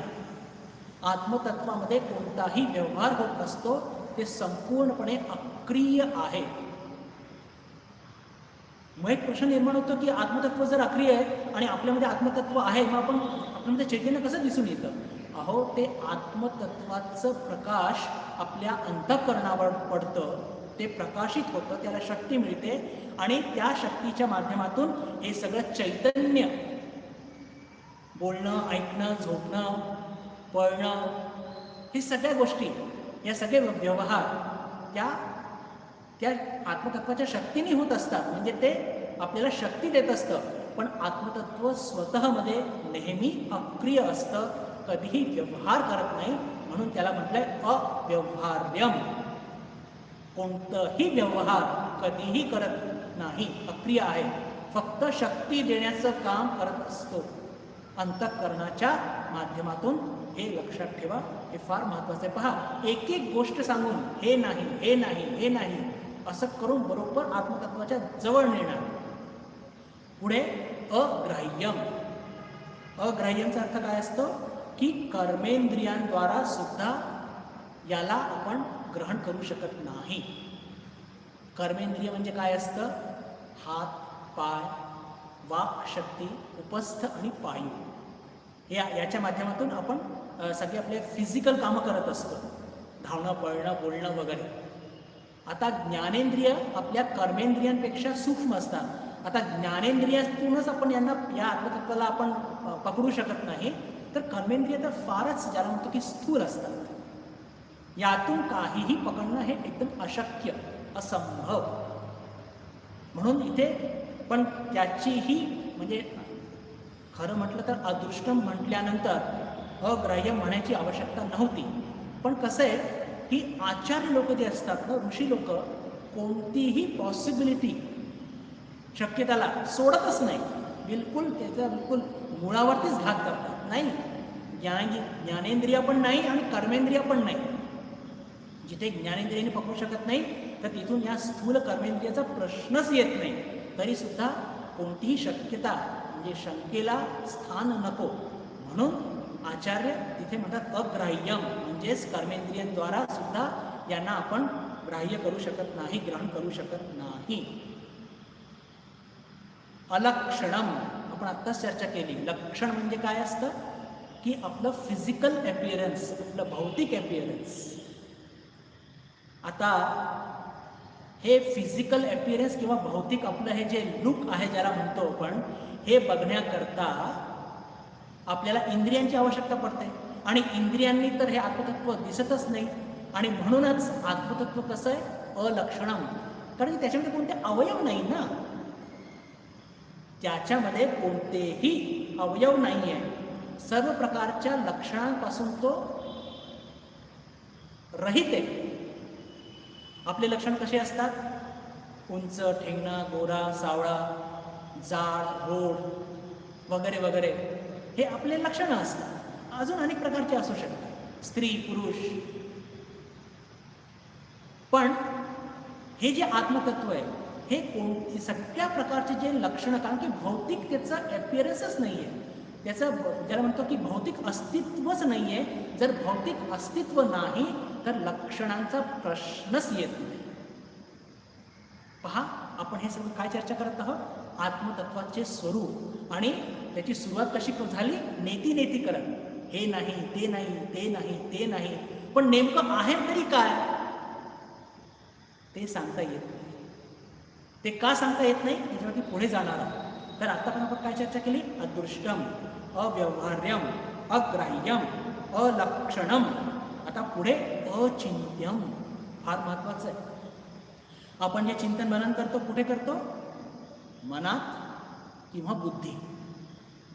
आत्मतत्वामध्ये कोणताही व्यवहार होत नसतो. ते संपूर्णपणे अक्रिय आहे. मग एक प्रश्न निर्माण होतो की आत्मतत्व जर अक्रिय आहे आणि आपल्यामध्ये आत्मतत्व आहे, मग आपल्यामध्ये चैतन्य कसं दिसून येतं? अहो, ते आत्मतत्वाचं प्रकाश आपल्या अंतःकरणावर पडतं, ते प्रकाशित होतं, त्याला शक्ती मिळते आणि त्या शक्तीच्या माध्यमातून हे सगळं चैतन्य, बोलणं, ऐकणं, झोपणं, पळणं, हे सगळ्या गोष्टी, या सगळे व्यवहार त्या आत्मतत्वाच्या शक्तीने होत असतात. म्हणजे ते आपल्याला शक्ती देत असतं. पण आत्मतत्व स्वतःमध्ये नेहमी अक्रिय असतं, कधीही व्यवहार करत नाही. म्हणून त्याला म्हटलंय अव्यवहार्यम. कोणतंही व्यवहार कधीही करत नाही, अक्रिय आहे. फक्त शक्ती देण्याचं काम करत असतो. अंतःकरणाच्या माध्यमातून हे लक्षात ठेवा, हे फार महत्त्वाचं आहे. पहा, एक एक गोष्ट सांगून हे नाही, हे नाही, हे नाही असं करून बरोबर आत्मतत्वाच्या जवळ नेणार. पुढे अग्राह्यम. अग्राह्यमचा अर्थ काय असतो की कर्मेंद्रियांद्वारा सुद्धा याला आपण ग्रहण करू शकत नाही. कर्मेंद्रिय म्हणजे काय असतं? हात, पाय, वाक शक्ती, उपस्थ आणि पायू, याच्या माध्यमातून आपण सगळे आपले फिजिकल कामं करत असतो, धावणं, पळणं, बोलणं वगैरे. आता ज्ञानेंद्रिय आपल्या कर्मेंद्रियांपेक्षा सूक्ष्म असतात. आता ज्ञानेंद्रियातूनच आपण या आत्मतत्वाला आपण पकडू शकत नाही, तर कर्मेंद्रिय तर फारच ज्याला म्हणतो की स्थूल असतात. यातून काहीही पकडणं हे एकदम अशक्य, असंभव. म्हणून इथे पण त्याचीही म्हणजे खरं म्हटलं तर अदृष्टम म्हटल्यानंतर अग्राह्य म्हणायची आवश्यकता नव्हती. पण कसं आहे की आचार्य लोक जे असतात ना, ऋषी लोक, कोणतीही पॉसिबिलिटी, शक्यताला सोडतच नाही. बिलकुल त्याचा बिलकुल मुळावरतीच घात करतात. नाही, ज्ञानेंद्रिय पण नाही आणि कर्मेंद्रिय पण नाही. जिथे ज्ञानेंद्रियाने पकडू शकत नाही तर तिथून या स्थूल कर्मेंद्रियाचा प्रश्नच येत नाही. तरीसुद्धा कोणतीही शक्यता म्हणजे शंकेला स्थान नको, म्हणून आचार्य तिथे म्हणतात अग्राह्यम, म्हणजेच कर्मेंद्रियांद्वारा सुद्धा यांना आपण ग्राह्य करू शकत नाही, ग्रहण करू शकत नाही. अलक्षणम आपण आत्ताच चर्चा केली. लक्षण म्हणजे काय असतं की आपलं फिजिकल ॲपिअरन्स, आपलं भौतिक ॲपिअरन्स. आता हे फिजिकल ॲपिअरन्स किंवा भौतिक आपलं हे जे लुक आहे ज्याला म्हणतो आपण, हे बघण्याकरता आपल्याला इंद्रियांची आवश्यकता पडते आणि इंद्रियांनी तर हे आत्मतत्व दिसतच नाही. आणि म्हणूनच आत्मतत्व कसं आहे? अलक्षणम, कारण की त्याच्यामध्ये कोणते अवयव नाही ना, त्याच्यामध्ये कोणतेही अवयव नाही आहे. सर्व प्रकारच्या लक्षणांपासून तो रहित आहे. आपले लक्षण कसे असतात? उंच, ठेंगणा, गोरा, सावळा, जाड, रोड वगैरे वगैरे, हे आपले लक्षणं असतात. अजून अनेक प्रकारचे असू शकतात, स्त्री, पुरुष. पण हे जे आत्मतत्व आहे हे कोणती सगळ्या प्रकारचे जे लक्षणं, कारण की भौतिक त्याचं ॲपिअरन्सच नाही आहे, त्याचं ज्याला म्हणतो की भौतिक अस्तित्वच नाही आहे. जर भौतिक अस्तित्व नाही तर लक्षणांचा प्रश्नच येत नाही. पहा, आपण हे सगळं काय चर्चा करत आहोत? आत्मतत्वाचे स्वरूप, आणि त्याची सुरुवात कशी झाली? नेती करत, हे नाही, ते नाही, ते नाही, ते नाही. पण नेमकं आहे तरी काय ते सांगता येत नाही. ते का सांगता येत नाही याच्यावरती पुढे जाणार आहोत. तर आता पण आपण काय चर्चा केली? अदृष्टम, अव्यवहार्यम, अग्राह्यम, अलक्षणम. आता पुढे अचिंत्यम, फार महत्वाचं आहे. आपण जे चिंतन मनन करतो कुठे करतो? मनात किंवा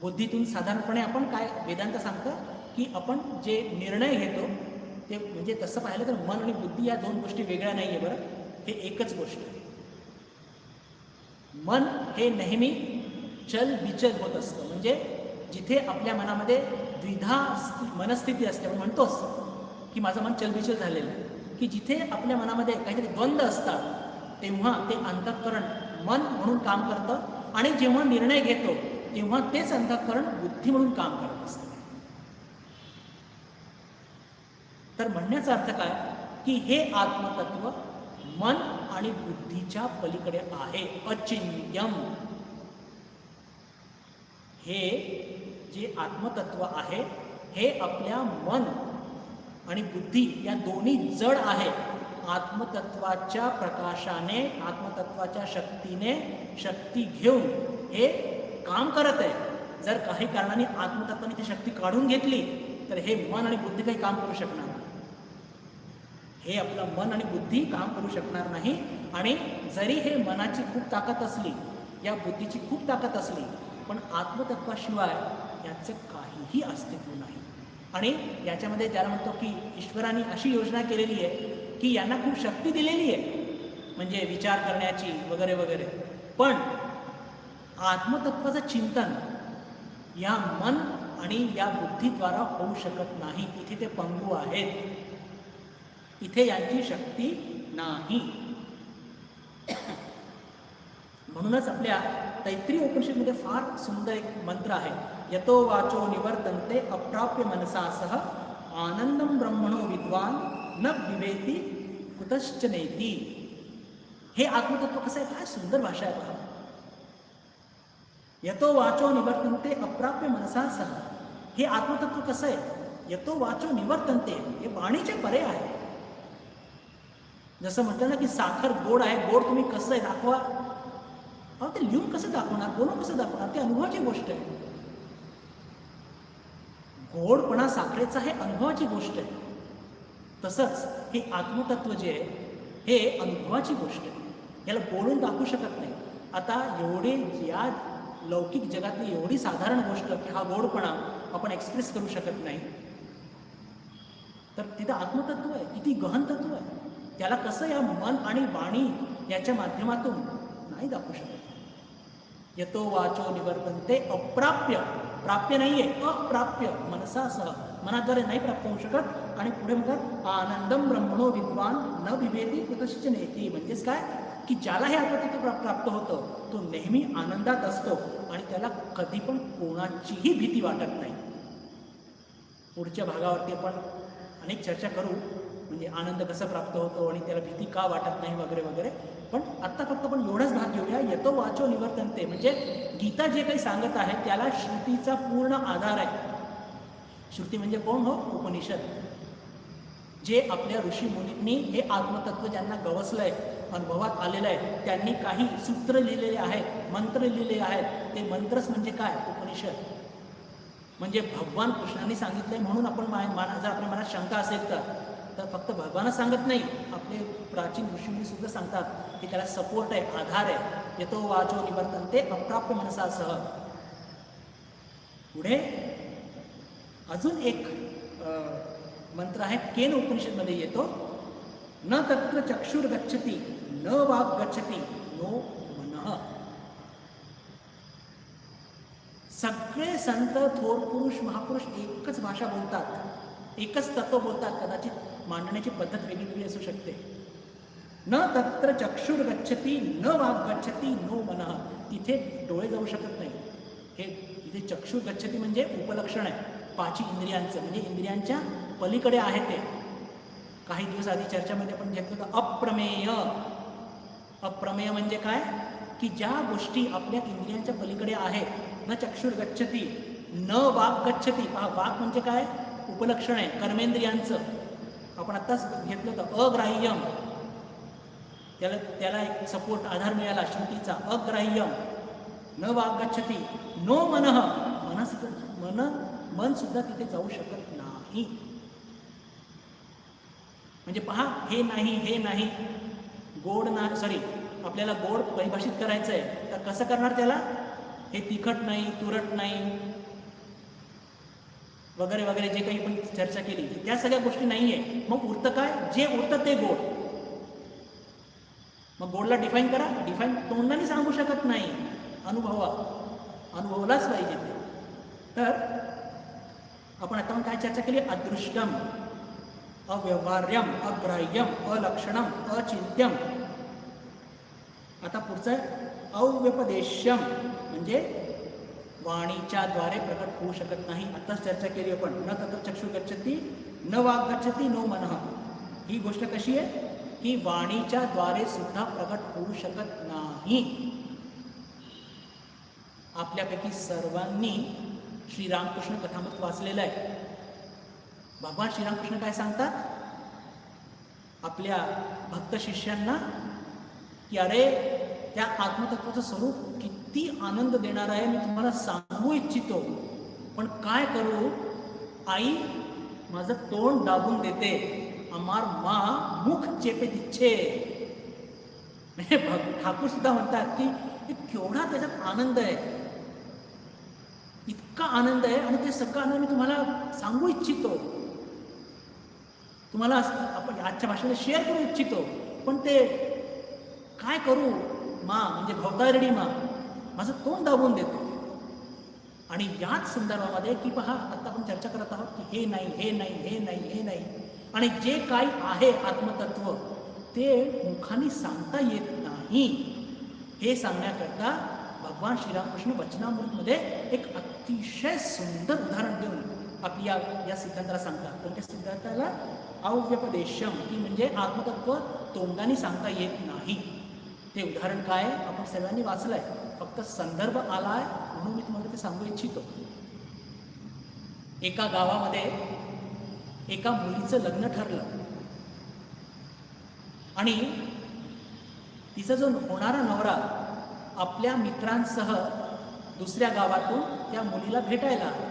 बुद्धीतून. साधारणपणे आपण काय वेदांत सांगतं की आपण जे निर्णय घेतो ते, म्हणजे तसं पाहिलं तर मन आणि बुद्धी या दोन गोष्टी वेगळ्या नाही आहे बरं, हे एकच गोष्ट आहे. मन हे नेहमी चल बिचल होत असतं, म्हणजे जिथे आपल्या मनामध्ये द्विधा मनस्थिती असते, आपण म्हणतोच की माझं मन चलबिचल झालेलं आहे, की जिथे आपल्या मनामध्ये काहीतरी द्वंद्व असतात तेव्हा ते अंतःकरण मन म्हणून काम करतं, आणि जेव्हा निर्णय घेतो तेव्हा तेच अंतःकरण बुद्धी म्हणून काम करत असतं. तर म्हणण्याचा अर्थ काय की हे आत्मतत्व मन आणि बुद्धीच्या पलीकडे आहे, अचिंत्यम. हे जे आत्मतत्व आहे हे आपल्या मन आणि बुद्धी या दोन्ही जड आहे. आत्मतत्वाच्या प्रकाशाने, आत्मतत्वाच्या शक्तीने शक्ती घेऊन हे काम करत आहे. जर काही कारणाने आत्मतत्वाने ती शक्ती काढून घेतली तर हे मन आणि बुद्धी काही काम करू शकणार नाही. हे आपलं मन आणि बुद्धी काम करू शकणार नाही. आणि जरी हे मनाची खूप ताकद असली, या बुद्धीची खूप ताकद असली, पण आत्मतत्वाशिवाय याचं काहीही अस्तित्व नाही. आणि याच्यामध्ये ज्याला म्हणतो की ईश्वराने अशी योजना केलेली आहे की यांना खूप शक्ती दिलेली आहे, म्हणजे विचार करण्याची वगैरे वगैरे, पण आत्मतत्वाचं चिंतन या मन आणि या बुद्धीद्वारा होऊ शकत नाही. इथे ते पंगू आहेत, इथे यांची शक्ती नाही. म्हणूनच आपल्या तैत्तिरीय उपनिषदमध्ये फार सुंदर एक मंत्र आहे, यतो वाचो निवर्तन्ते अप्राप्य मनसा सह आनंदम ब्रह्मणो विद्वान न विवेती कुतश्च नेती. हे आत्मतत्व कसं आहे, काय सुंदर भाषा आहे पहा. यतो वाचो निवर्तन्ते अप्राप्य मनसा सह, हे आत्मतत्व कसं आहे, यतो वाचो निवर्तन्ते, हे वाणीचे परे आहे. जसं म्हटलं ना की साखर गोड आहे, गोड तुम्ही कसं आहे दाखवा, अहो ते लिहून कसं दाखवणार, बोलून कसं दाखवणार, ते अनुभवाची गोष्ट आहे. गोडपणा साखरेचा हे अनुभवाची गोष्ट आहे. तसंच हे आत्मतत्व जे आहे हे अनुभवाची गोष्ट आहे, याला बोलून दाखवू शकत नाही. आता एवढे या लौकिक जगातली एवढी साधारण गोष्ट की हा गोडपणा आपण एक्सप्रेस करू शकत नाही, तर तिथं आत्मतत्व आहे, किती गहन तत्व आहे, त्याला कसं या मन आणि वाणी याच्या माध्यमातून नाही दाखवू शकत. यतो वाचो निवर्तन्ते अप्राप्य, प्राप्य नाहीये, अप्राप्य मनसासह, मनाद्वारे नाही प्राप्त होऊ शकत. आणि पुढे म्हणतात आनंदम ब्रह्मणो विद्वान न विभेदी कुतश्च नेती. म्हणजेच काय की ज्याला हे आत्मतत्व प्राप्त होतं तो नेहमी आनंदात असतो आणि त्याला कधी पण कोणाचीही भीती वाटत नाही. पुढच्या भागावरती आपण अनेक चर्चा करू, म्हणजे आनंद कसा प्राप्त होतो आणि त्याला भीती का वाटत नाही वगैरे वगैरे. पण आत्ता फक्त आपण एवढाच भाग घेऊया, यतो वाचो निवर्तन्ते. म्हणजे गीता जे काही सांगत आहे त्याला श्रुतीचा पूर्ण आधार आहे. श्रुती म्हणजे कोण हो, उपनिषद. जे आपल्या ऋषी मुनींनी हे आत्मतत्व ज्यांना गवसलंय, अनुभवात आलेलं आहे, त्यांनी काही सूत्र लिहिलेले आहेत, मंत्र लिहिलेले आहेत. ते मंत्रच म्हणजे काय, उपनिषद. म्हणजे भगवान कृष्णांनी सांगितलंय म्हणून आपण जर आपल्या मनात शंका असेल तर फक्त भगवानच सांगत नाही, आपले प्राचीन ऋषीमुनी सुद्धा सांगतात की त्याला सपोर्ट आहे, आधार आहे. यतो वाचो निवर्तन्ते अप्राप्य मनसासह. पुढे अजून एक मंत्र आहे, केन उपनिषदमध्ये येतो, न तत्र चक्षुर गच्छति न वाक् गच्छति नो मनः. सगळे संत, थोर पुरुष, महापुरुष एकच भाषा बोलतात, एकच तत्व बोलतात. कदाचित मांडण्याची पद्धत वेगळी वेगळी असू शकते. न तत्र चक्षुर गच्छति न वाक् गच्छति नो मनः. तिथे डोळे जाऊ शकत नाही. हे इथे चक्षुर गच्छति म्हणजे उपलक्षण आहे पाची इंद्रियांचं, म्हणजे इंद्रियांच्या पलीकडे आहे ते. काही दिवस आधी चर्चामध्ये आपण घेतलं होतं अप्रमेय. अप्रमेय म्हणजे काय की ज्या गोष्टी आपल्या इंद्रियांच्या पलीकडे आहे. न चक्षुर गच्छति न वाक् गच्छति. वाक् म्हणजे काय, उपलक्षण आहे कर्मेंद्रियांचं. आपण आत्ताच घेतलं होतं अग्राह्यम, त्याला एक सपोर्ट, आधार मिळाला श्रुतीचा. अग्राह्यम न वाक् गच्छति नो मनः. मन सुद्धा तिथे जाऊ शकत नाही. म्हणजे पहा, हे नाही, हे नाही, गोड नाही, सॉरी आपल्याला गोड परिभाषित करायचं आहे तर कसं करणार त्याला, हे तिखट नाही, तुरट नाही वगैरे वगैरे जे काही आपण चर्चा केली त्या सगळ्या गोष्टी नाहीये. मग उरतं काय, जे उरतं ते गोड. मग गोडला डिफाईन करा, डिफाईन तोंडाने सांगू शकत नाही, अनुभवलाच पाहिजे ते. तर आपण आता काय चर्चा केली, अदृष्टम, अव्यवहार्यम, अग्राह्यम, अलक्षणम, अचिंत्यम. आता पुढचं अव्यपदेश्यम म्हणजे वाणीच्या द्वारे प्रकट होऊ शकत नाही. आताच चर्चा केली आपण. न तत्र चक्षु गच्छति न वाक् गच्छति नो मनः. ही गोष्ट कशी आहे की वाणीच्या द्वारे सुद्धा प्रकट होऊ शकत नाही. आपल्यापैकी सर्वांनी श्रीरामकृष्ण कथामृत वाचलेलं आहे. भगवान श्रीरामकृष्ण काय सांगतात आपल्या भक्त शिष्यांना की अरे त्या आत्मतत्वाचं स्वरूप किती आनंद देणार आहे, मी तुम्हाला सांगू इच्छितो, पण काय करू, आई माझं तोंड दाबून देते, अमार मा मुख चेपे दिच्छे. म्हणजे ठाकूर सुद्धा म्हणतात की केवढा त्याच्यात आनंद आहे, इतका आनंद आहे आणि ते सगळं आनंद मी तुम्हाला सांगू इच्छितो, तुम्हाला आपण आजच्या भाषेमध्ये शेअर करू इच्छितो, पण ते काय करू, मा म्हणजे भवतारडी मा माझं तोंड दाबून देतो. आणि याच संदर्भामध्ये की पहा, आता आपण चर्चा करत आहोत की हे नाही, हे नाही, हे नाही, हे नाही, आणि जे काही आहे आत्मतत्व ते मुखाने सांगता येत नाही, हे सांगण्याकरता भगवान श्रीरामकृष्ण वचनामृतमध्ये एक अतिशय सुंदर उदाहरण देऊन आपल्या या सिद्धांताला सांगतात. कोणत्या सिद्धांताला? अव्यपदेशम, की म्हणजे आत्मतत्व तोंडाने सांगता येत नाही. ते उदाहरण काय आपण सगळ्यांनी वाचलंय, फक्त संदर्भ आलाय म्हणून मी तुम्हाला ते सांगू इच्छितो. एका गावामध्ये एका मुलीचं लग्न ठरलं आणि तिचा जो होणारा नवरा आपल्या मित्रांसह दुसऱ्या गावातून त्या मुलीला भेटायला आला.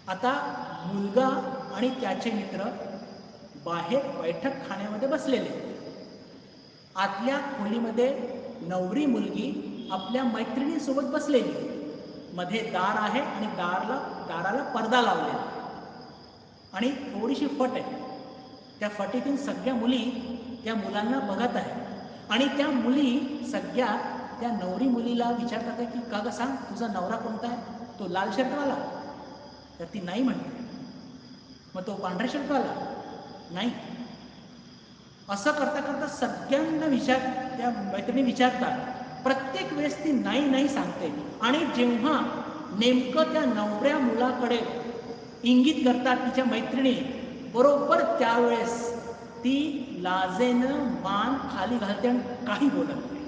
आता मुलगा आणि त्याचे मित्र बाहेर बैठक खाण्यामध्ये बसलेले. आतल्या खोलीमध्ये नवरी मुलगी आपल्या मैत्रिणीसोबत बसलेली. मध्ये दार आहे आणि दाराला पडदा लावलेला आणि थोडीशी फट आहे. त्या फटीतून सगळ्या मुली त्या मुलांना बघत आहे आणि त्या मुली सगळ्या त्या नवरी मुलीला विचारतात आहे की का ग सांग, तुझा नवरा कोणता आहे? तो लाल शर्टवाला? तर ती नाही म्हणते. मग तो पांढऱ्या शर्टवाला? नाही. असं करता करता सगळ्यांना त्या मैत्रिणी विचारतात. प्रत्येक वेळेस ती नाही नाही सांगते आणि जेव्हा नेमकं त्या नवऱ्या मुलाकडे इंगित करतात तिच्या मैत्रिणी, बरोबर त्यावेळेस ती लाजेनं मान खाली घालते आणि काही बोलत नाही.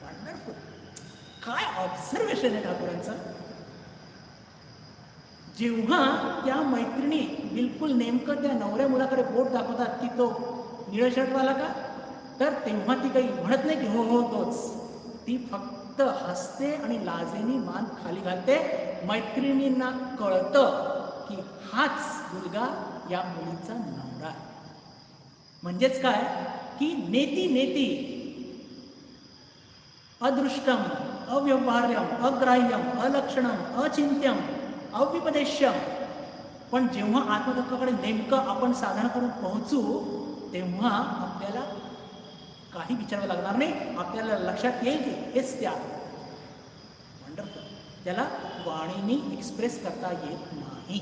वंडरफुल! काय ऑब्झर्वेशन आहे ठाकूरांचं. जेव्हा त्या मैत्रिणी बिलकुल नेमकं त्या नवऱ्या मुलाकडे बोट दाखवतात की तो निळ्या शर्टवाला का, तर तेव्हा ती काही म्हणत नाही की हो हो तोच. ती फक्त हसते आणि लाजेनी मान खाली घालते. मैत्रिणींना कळतं की हाच मुलगा या मुलीचा नवरा आहे. म्हणजेच काय की नेती नेती अदृष्टम, अव्यवहार्यम, अग्राह्यम, अलक्षणम, अचिंत्यम, अव्यपदेश्यम. पण जेव्हा आत्मतत्वाकडे नेमकं आपण साधना करून पोहोचू तेव्हा आपल्याला काही विचारावं लागणार नाही. आपल्याला लक्षात येईल की हेच त्या. वंडरफुल! त्याला वाणीने एक्सप्रेस करता येत नाही.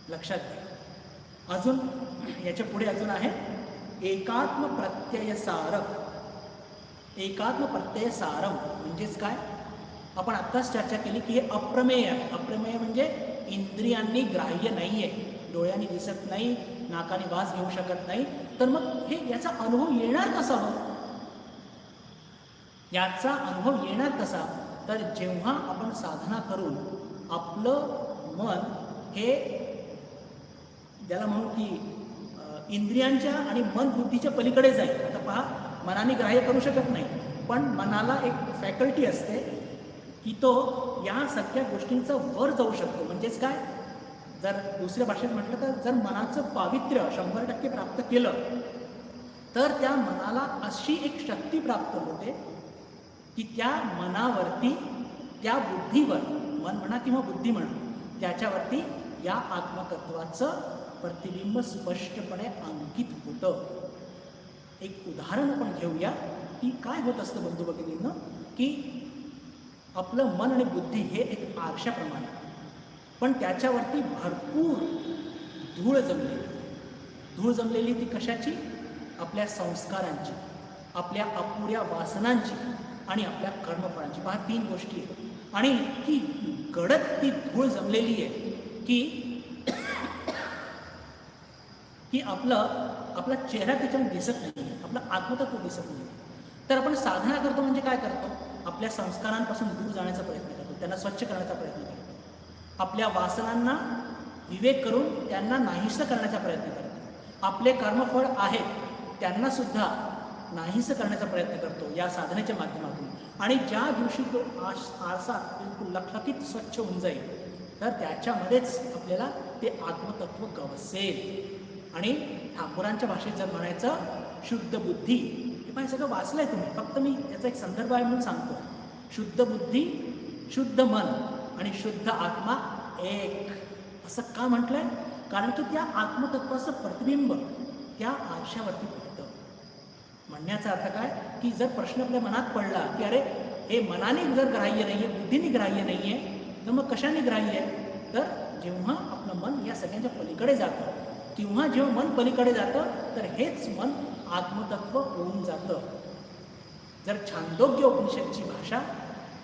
लक्षात घ्या. अजून याच्या पुढे अजून आहे एकात्म प्रत्यय सार. एकात्म प्रत्यय सारम म्हणजेच काय? आपण आत्ताच चर्चा केली की हे अप्रमेय आहे. अप्रमेय म्हणजे इंद्रियांनी ग्राह्य नाही आहे. डोळ्यांनी दिसत नाही, नाकाने वास घेऊ शकत नाही. तर मग हे याचा अनुभव येणार कसा हो? याचा अनुभव येणार कसा? तर जेव्हा आपण साधना करून आपलं मन हे ज्याला म्हणू की इंद्रियांच्या आणि मन बुद्धीच्या पलीकडे जाईल. आता पहा, मनाने ग्राह्य करू शकत नाही, पण मनाला एक फॅकल्टी असते की तो या सगळ्या गोष्टींचा वर जाऊ शकतो. म्हणजेच काय, जर दुसऱ्या भाषेत म्हटलं तर जर मनाचं पावित्र्य 100% प्राप्त केलं तर त्या मनाला अशी एक शक्ती प्राप्त होते की त्या मनावरती, त्या बुद्धीवर, मन म्हणा किंवा बुद्धी म्हणा, त्याच्यावरती या आत्मतत्वाचं प्रतिबिंब स्पष्टपणे अंकित होतं. एक उदाहरण आपण घेऊया की काय होत असतं बंधू भगिनींनो, की आपलं मन आणि बुद्धी हे एक आरशाप्रमाणे, पण त्याच्यावरती भरपूर धूळ जमलेली. धूळ जमलेली ती कशाची? आपल्या संस्कारांची, आपल्या अपुऱ्या वासनांची आणि आपल्या कर्मफळांची. पहा, 3 गोष्टी आहेत आणि इतकी गडद ती धूळ जमलेली आहे की आपला चेहरा त्याच्यावर दिसत नाही, आपलं आत्मतत्व दिसत नाही. तर आपण साधना करतो म्हणजे काय करतो? आपल्या संस्कारांपासून दूर जाण्याचा प्रयत्न करतो, त्यांना स्वच्छ करण्याचा प्रयत्न करतो. आपल्या वासनांना विवेक करून त्यांना नाहीसं करण्याचा प्रयत्न करतो. आपले कर्मफळ आहेत त्यांना सुद्धा नाहीसं करण्याचा प्रयत्न करतो या साधनेच्या माध्यमातून. आणि ज्या दिवशी तो आरसा बिलकुल लखलखीत स्वच्छ होऊन जाईल तर त्याच्यामध्येच आपल्याला ते आत्मतत्व गवसेल. आणि ठाकूरांच्या भाषेत जर म्हणायचं, शुद्ध बुद्धी, हे पण सगळं वाचलंय तुम्ही, फक्त मी याचा एक संदर्भ आहे म्हणून सांगतो. शुद्ध बुद्धी, शुद्ध मन आणि शुद्ध आत्मा एक. असं का म्हटलंय? कारण की त्या आत्मतत्वाचं प्रतिबिंब त्या आरशावरती पडतं. म्हणण्याचा अर्थ काय की जर प्रश्न आपल्या मनात पडला की अरे हे मनाने जर ग्राह्य नाही आहे, बुद्धीने ग्राह्य नाही आहे, तर मग कशाने ग्राह्य आहे? तर जेव्हा आपलं मन या सगळ्यांच्या पलीकडे जातं, किंवा जेव्हा मन पलीकडे जातं तर हेच मन आत्मतत्व होऊन जातं. जर छांदोग्य उपनिषदची भाषा,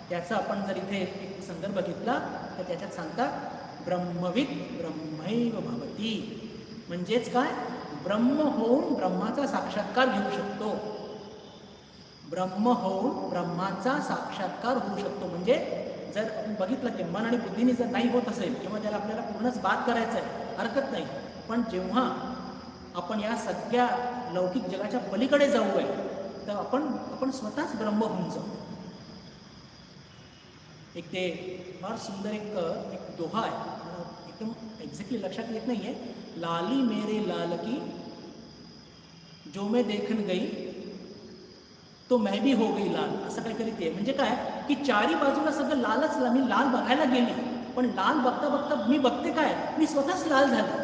त्याचा आपण जर इथे एक संदर्भ घेतला तर त्याच्यात सांगतात ब्रह्मविद ब्रह्मैव भवती. म्हणजेच काय? ब्रह्म होऊन ब्रह्माचा साक्षात्कार घेऊ शकतो. ब्रह्म होऊन ब्रह्माचा साक्षात्कार होऊ शकतो. म्हणजे जर आपण बघितलं की मन आणि बुद्धीने जर नाही होत असेल किंवा त्याला आपल्याला पूर्णच बाद करायचं आहे, हरकत नाही. पण जेव्हा आपण या सगळ्या लौकिक जगाच्या पलीकडे जाऊ आहे तर आपण स्वतःच ब्रह्म होऊन जाऊ. एक ते फार सुंदर एक दोहा आहे, मला एकदम एक्झॅक्टली लक्षात येत नाही आहे. लाली मेरे लाल की जो मैं देखन गई तो मैं भी हो गई लाल, असं काहीतरी ते. म्हणजे काय की चारी बाजूला सगळं लालच, मी लाल बघायला गेली, पण लाल बघता बघता मी बघते काय, मी स्वतःच लाल झाले.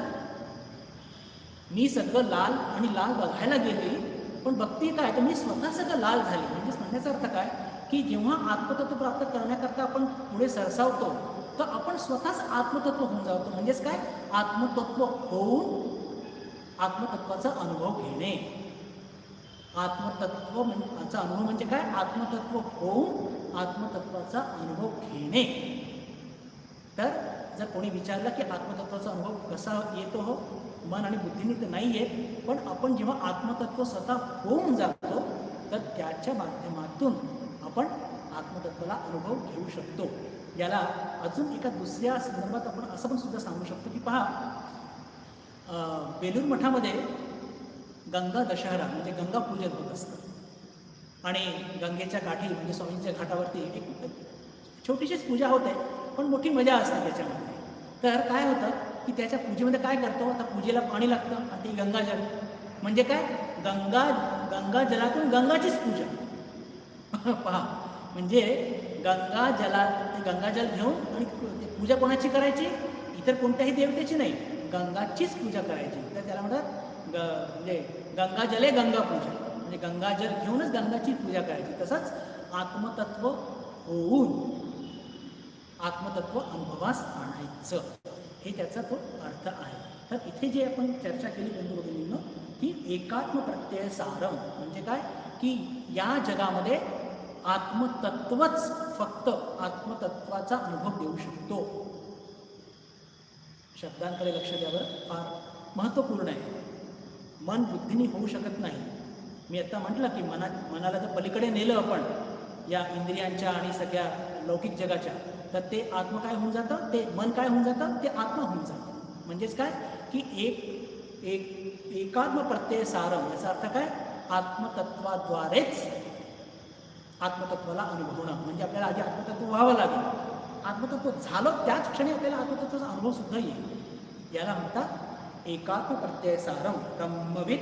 मी सगळं लाल आणि लाल बघायला गेली, पण बघते काय, तर मी स्वतः सगळं लाल झाले. म्हणजेच म्हणण्याचा अर्थ काय की जेव्हा आत्मतत्व प्राप्त करण्याकरता आपण पुढे सरसावतो तर आपण स्वतःच आत्मतत्व होऊन जातो. म्हणजेच काय, आत्मतत्व होऊन आत्मतत्वाचा अनुभव घेणे. आत्मतत्वाचा अनुभव म्हणजे काय? आत्मतत्व होऊन आत्मतत्वाचा अनुभव घेणे. तर जर कोणी विचारलं की आत्मतत्वाचा अनुभव कसा येतो, हो मन आणि बुद्धीने तर नाही येत, पण आपण जेव्हा आत्मतत्व स्वतः होऊन जातो तर त्याच्या माध्यमातून आपण आत्मतत्वाला अनुभव घेऊ शकतो. याला अजून एका दुसऱ्या संदर्भात आपण असं पण सुद्धा सांगू शकतो की पहा, बेलूर मठामध्ये गंगा दशहरा म्हणजे गंगा पूजन होत असतं आणि गंगेच्या काठी म्हणजे स्वामींच्या घाटावरती एक छोटीशीच पूजा होते, पण मोठी मजा असते त्याच्यामध्ये. तर काय होतं की त्याच्या पूजेमध्ये काय करतो, आता पूजेला पाणी लागतं आणि ते गंगाजल. म्हणजे काय, गंगा जलातून गंगाचीच पूजा. पहा, म्हणजे गंगाजल घेऊन आणि पूजा कोणाची करायची? इतर कोणत्याही देवतेची नाही, गंगाचीच पूजा करायची. तर त्याला म्हणतात म्हणजे गंगाजले गंगा पूजा, म्हणजे गंगाजल घेऊनच गंगाची पूजा करायची. तसंच आत्मतत्व होऊन आत्मतत्व अनुभवास आणायचं, हे त्याचा तो अर्थ आहे. तर इथे जे आपण चर्चा केली बंधू भगिनींनो, की एकात्म प्रत्यय सारम म्हणजे काय की या जगामध्ये आत्मतत्वच फक्त आत्मतत्वाचा अनुभव देऊ शकतो. शब्दांकडे लक्ष द्यावर, फार महत्त्वपूर्ण आहे. मन बुद्धीने होऊ शकत नाही. मी आता म्हटलं की मनाला जर पलीकडे नेलं आपण या इंद्रियांच्या आणि सगळ्या लौकिक जगाच्या, तर ते आत्मा काय होऊन जातं, ते मन काय होऊन जातं, ते आत्मा होऊन जातं. म्हणजेच काय की एकात्म प्रत्यय सारम, याचा अर्थ काय, आत्मतत्वाद्वारेच आत्मतत्वाला अनुभवणं. म्हणजे आपल्याला आधी आत्मतत्व व्हावं लागेल. आत्मतत्व झालं त्याच क्षणी आपल्याला आत्मतत्वाचा अनुभव सुद्धा येईल. याला म्हणतात एकात्म प्रत्यय सारम ब्रह्मविद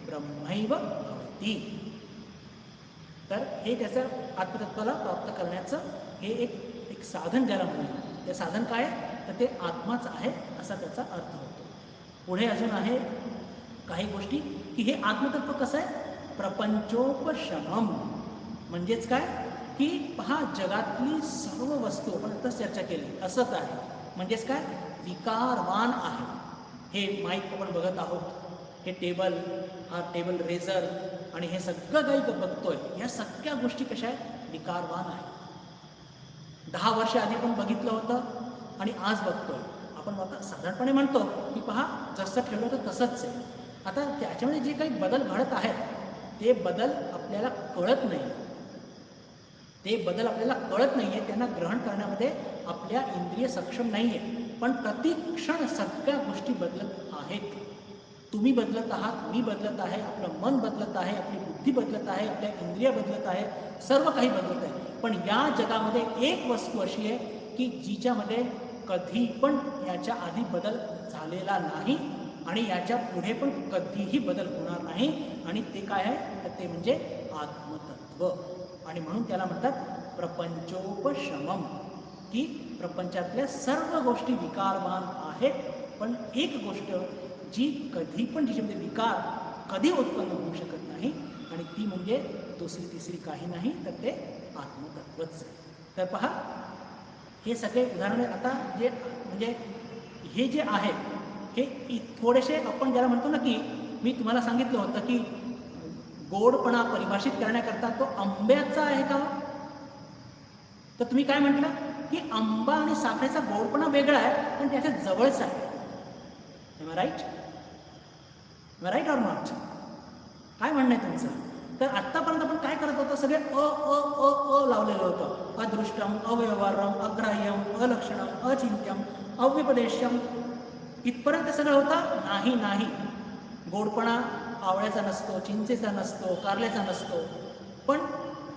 ब्रह्मैव भवती. तर हे त्याचं आत्मतत्वाला प्राप्त करण्याचं हे एक साधन ज्याला म्हणूया. ते साधन काय आहे, तर ते आत्माच आहे असा त्याचा अर्थ होतो. पुढे अजून आहे काही गोष्टी की हे आत्मतत्व कसं आहे, प्रपंचोपशमम. म्हणजेच काय की पहा, जगातली सर्व वस्तू आपण आताच चर्चा केली असत आहे. म्हणजेच काय, विकारवान आहे. हे माईक आपण बघत आहोत, हे टेबल, हा टेबल रेझर आणि हे सगळं काही बघतोय, या सगळ्या गोष्टी कशा आहेत, विकारवान आहे. 10 वर्ष आधी पण बघितलं होतं आणि आज बघतोय. आपण आता साधारणपणे म्हणतो की पहा, जसं ठेवलं होतं तसंच आहे. आता त्याच्यामध्ये जे काही बदल घडत आहेत ते बदल आपल्याला कळत नाही. ते बदल आपल्याला कळत नाही आहे, त्यांना ग्रहण करण्यामध्ये आपल्या इंद्रिय सक्षम नाही आहे. पण प्रतिक्षण सगळ्या गोष्टी बदलत आहेत. तुम्ही बदलत आहात, मी बदलत आहे, आपलं मन बदलत आहे, आपली बुद्धी बदलत आहे, आपल्या इंद्रिय बदलत आहे, सर्व काही बदलत आहे. पण या जगामध्ये एक वस्तू अशी आहे की जिच्यामध्ये कधी पण याच्या आधी बदल झालेला नाही आणि याच्या पुढे पण कधीही बदल होणार नाही. आणि ते काय आहे, तर ते म्हणजे आत्मतत्व. आणि म्हणून त्याला म्हणतात प्रपंचोपशमम, की प्रपंचातल्या सर्व गोष्टी विकारवान आहेत, पण एक गोष्ट जी कधी पण जिच्यामध्ये विकार कधी उत्पन्न होऊ शकत नाही, आणि ती म्हणजे दुसरी तिसरी काही नाही तर ते आत्मतत्वच आहे. तर पहा, हे सगळे उदाहरण आता जे म्हणजे हे जे आहे हे थोडेसे आपण ज्याला म्हणतो ना, की मी तुम्हाला सांगितलं होतं की गोडपणा परिभाषित करण्याकरता तो आंब्याचा आहे का, तर तुम्ही काय म्हटलं की आंबा आणि साखरेचा गोडपणा वेगळा आहे पण त्याच्या जवळचा आहे. Right right or not? काय म्हणणं आहे तुमचं? तर आत्तापर्यंत आपण काय करत होतो, सगळे अ अ अ अ लावलेलं होतं. अदृष्टम, अव्यवहारम, अग्राह्यम, अलक्षणम, अचिंत्यम, अव्यपदेश्यम, इथपर्यंत सगळं होतं. नाही नाही, गोडपणा आवळ्याचा नसतो, चिंचेचा नसतो, कारल्याचा नसतो. पण